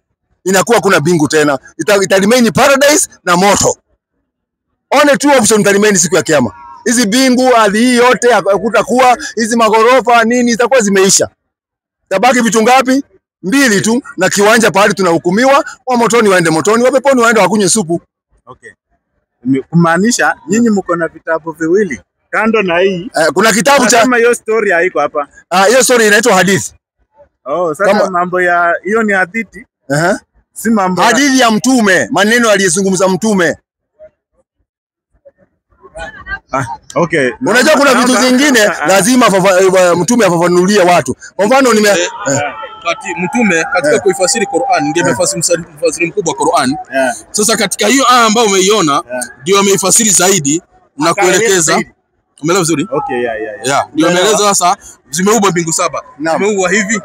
Inakuwa kuna bingu tena. Ita remain paradise na moto. Only two options ita remain siku ya kiyama. Hizi bingu ardhi hii yote hakutakuwa, hizi magorofa nini zitakuwa zimeisha. Tabaki vitu ngapi? 2 tu, na kiwanja pale tunahukumiwa, wa motoni waende motoni, wa peponi waende wakunywe supu. Okay. Kumaanisha nyinyi mko na vitabu viwili kando na hii. Kuna kitabu cha kama hiyo story haiko hapa. Hiyo story inaitwa hadithi. Sasa mambo ya hiyo ni hadithi. Si mambo hadithi ya mtume, maneno aliyezungumza mtume. Okay. Unajua kuna vitu zingine lazima mtume afafanulie watu. Kwa mfano mtume katika kuifasiri Qur'an ndiye mfasiri mkubwa wa Qur'an. Sasa katika hiyo aya ambayo umeiona ndio ameifasiri zaidi na kuelekeza. Umeelewa vizuri? Okay, ndio ameeleza sasa zimeumba mbingu 7. Zimeumba hivi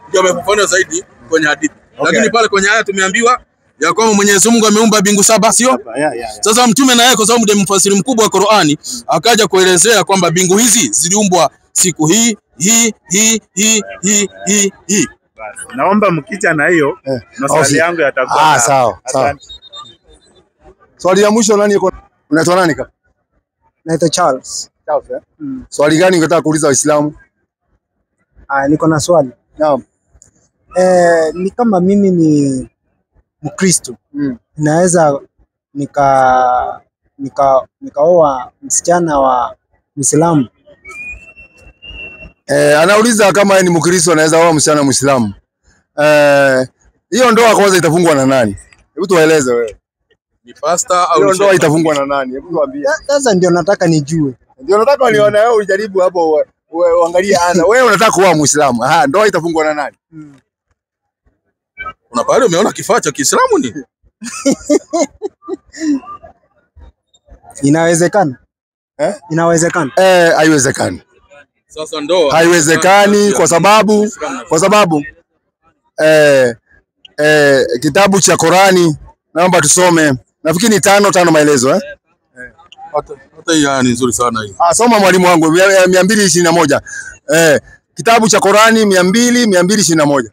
ndio amefafanua zaidi kwenye hadithi. Lakini pale kwenye aya tumeambiwa ya kwamba Mwenyezi Mungu ameumba mbingu 7, sio? Sasa mtume na yeye kwa sababu ndiye mfasiri mkubwa wa Qur'ani akaja kuelezea kwamba mbingu hizi ziliumbwa siku hii. Naomba mkicha na hiyo maswali yangu yatakuwa. Sawa. Swali la mwisho nani yuko? Unaitwa nani kaka? Naitwa Charles. Swali gani ungetaka kuuliza Waislamu? Niko na swali. Naam. Ni kama mimi ni Mkristo. Naweza nikaoa msichana wa Muislamu? Anauliza kama yeye ni Mkristo anaweza oa msichana Muislamu. Hiyo ndoa kwanza itafungwa na nani? Hebu tueleze wewe. Ni pastor au hiyo ndoa itafungwa na nani? Hebu tuambie. Sasa ndio nataka nijue. Ndio nataka nione wewe ujaribu hapo uangalie ana. Wewe unataka kuoa Muislamu. Ndoa itafungwa na nani? Kuna pale umeona kifaa cha Kiislamu ni? Inawezekana? Inawezekana? Haiwezekani. Sasa ndoa haiwezekani kwa sababu kitabu cha Qur'ani naomba tusome. Nafikiri ni 5 maelezo hata hii ni nzuri sana hii. Soma mwalimu wangu 221. Kitabu cha Qur'ani 221.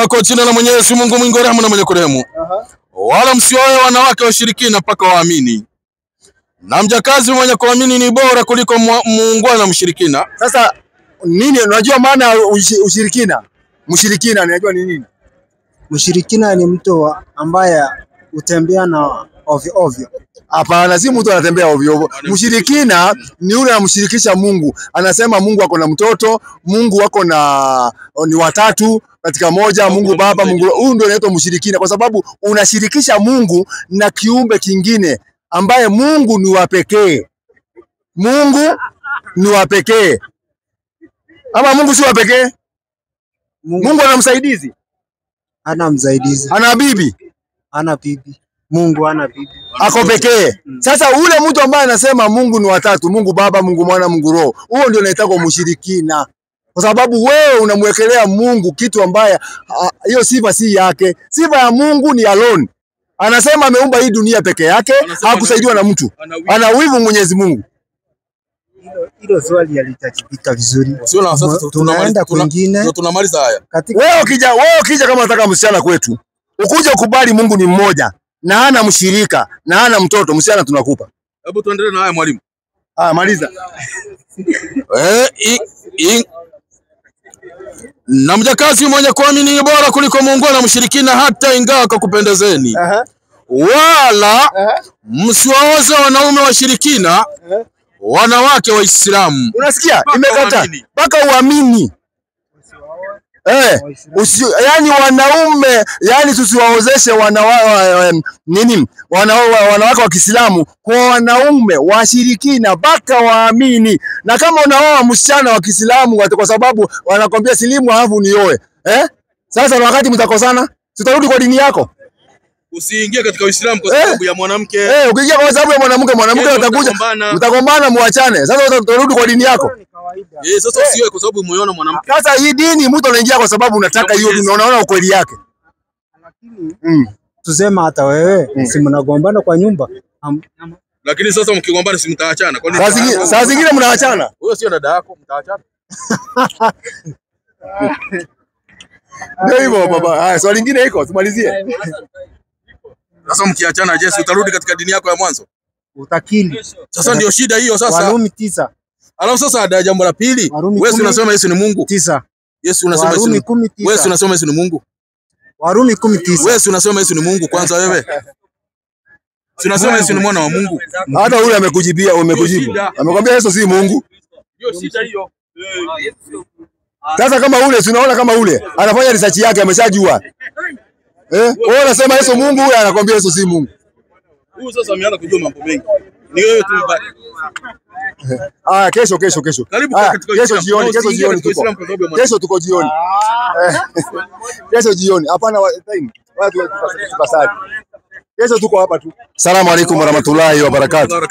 Kwa jina la Mwenyezi Mungu mwingi wa rehema na mwenye kurehemu. Wala msioe wanawake washirikina mpaka waamini. Na mjakazi mwenye kuamini ni bora kuliko muungwana mshirikina. Sasa nini unajua maana ushirikina? Mshirikina unajua ni nini? Mshirikina ni mtu ambaye utembea na ovyo. Hapana, si mtu anatembea ovyo. Mshirikina ni yule anamshirikisha Mungu. Anasema Mungu ako na mtoto, Mungu wako na ni watatu katika moja, Mungu Baba, Mungu. Huyu ndio anaitwa mshirikina kwa sababu unashirikisha Mungu na kiumbe kingine ambaye Mungu ni wa pekee. Mungu ni wa pekee. Ama Mungu si wa pekee? Mungu ana msaidizi? Ana msaidizi. Ana bibi? Ana bibi. Mungu ana bibi. Ako pekee. Sasa ule mtu ambaye anasema Mungu ni watatu, Mungu Baba, Mungu Mwana, Mungu Roho, huo ndio anaitwa mshirikina. Kwa sababu wewe unamwekelea Mungu kitu ambaye hiyo sifa si yake. Sifa ya Mungu ni alone. Anasema ameumba hii dunia peke yake, hakusaidiwa na mtu. Ana wivu Mwenyezi Mungu. Hilo swali halitajibika vizuri. Tunaenda kwingine. Tunamaliza haya. Wewe ukija kama unataka msichana kwetu, ukuje ukubali Mungu ni mmoja na hana mshirika na hana mtoto, msichana tunakupa. Hebu tuendelee na haya mwalimu. Maliza. Na mjakazi mwenye kuamini ni bora kuliko muungwana mshirikina hata ingawa akakupendezeni. Wala msiwaoze wanaume washirikina wanawake Waislamu. Unasikia? Imekata mpaka uamini. Yani wanaume, yani tusiwaozeshe wanawake wa Kiislamu kwa wanaume washirikina mpaka waamini. Na kama unaoa msichana wa Kiislamu kwa sababu wanakwambia silimu alafu nioe. Sasa na wakati mtakosana, tutarudi kwa dini yako. Usiingie katika Uislamu kwa sababu ya mwanamke. Ukiingia kwa sababu ya mwanamke atakuja, mtagombana muachane. Sasa utarudi kwa dini yako. Sasa usiwe kwa sababu umeona mwanamke. Sasa hii dini mtu anaingia kwa sababu unataka hiyo, unaona ukweli yake. Tusema hata wewe si mnagombana kwa nyumba. Lakini sasa mkigombana si mtaachana. Kwa nini? Saa zingine mnaachana. Wewe sio dada yako, mtaachana. Ndio hivyo baba. Haya, swali lingine iko, tumalizie. Sasa mkiachana, je, utarudi katika dini yako ya mwanzo? Utakili. Sasa ndio shida hiyo sasa. Warumi 9. Alafu sasa jambo la pili, wewe unasema Yesu ni Mungu. 9. Yesu unasema Yesu. Wewe unasema Yesu ni Mungu. Warumi 10:9. Wewe unasema Yesu ni Mungu kwanza wewe. Tunasema Yesu ni mwana wa Mungu. Hata yule amekujibia, umekujibu. Amekwambia Yesu si Mungu. Ndio shida hiyo. Sasa kama ule tunaona kama ule anafanya research yake ameshajua. Wewe unasema Yesu Mungu, huyu anakwambia Yesu si Mungu. Huyu sasa ameanza kujua mambo mengi. Ni wewe tu mbaki. Kesho. Karibu katika kesho jioni tuko. Kesho tuko jioni. Kesho jioni. Hapana time. Watu tukasali. Kesho tuko hapa tu. Asalamu alaykum warahmatullahi wabarakatuh.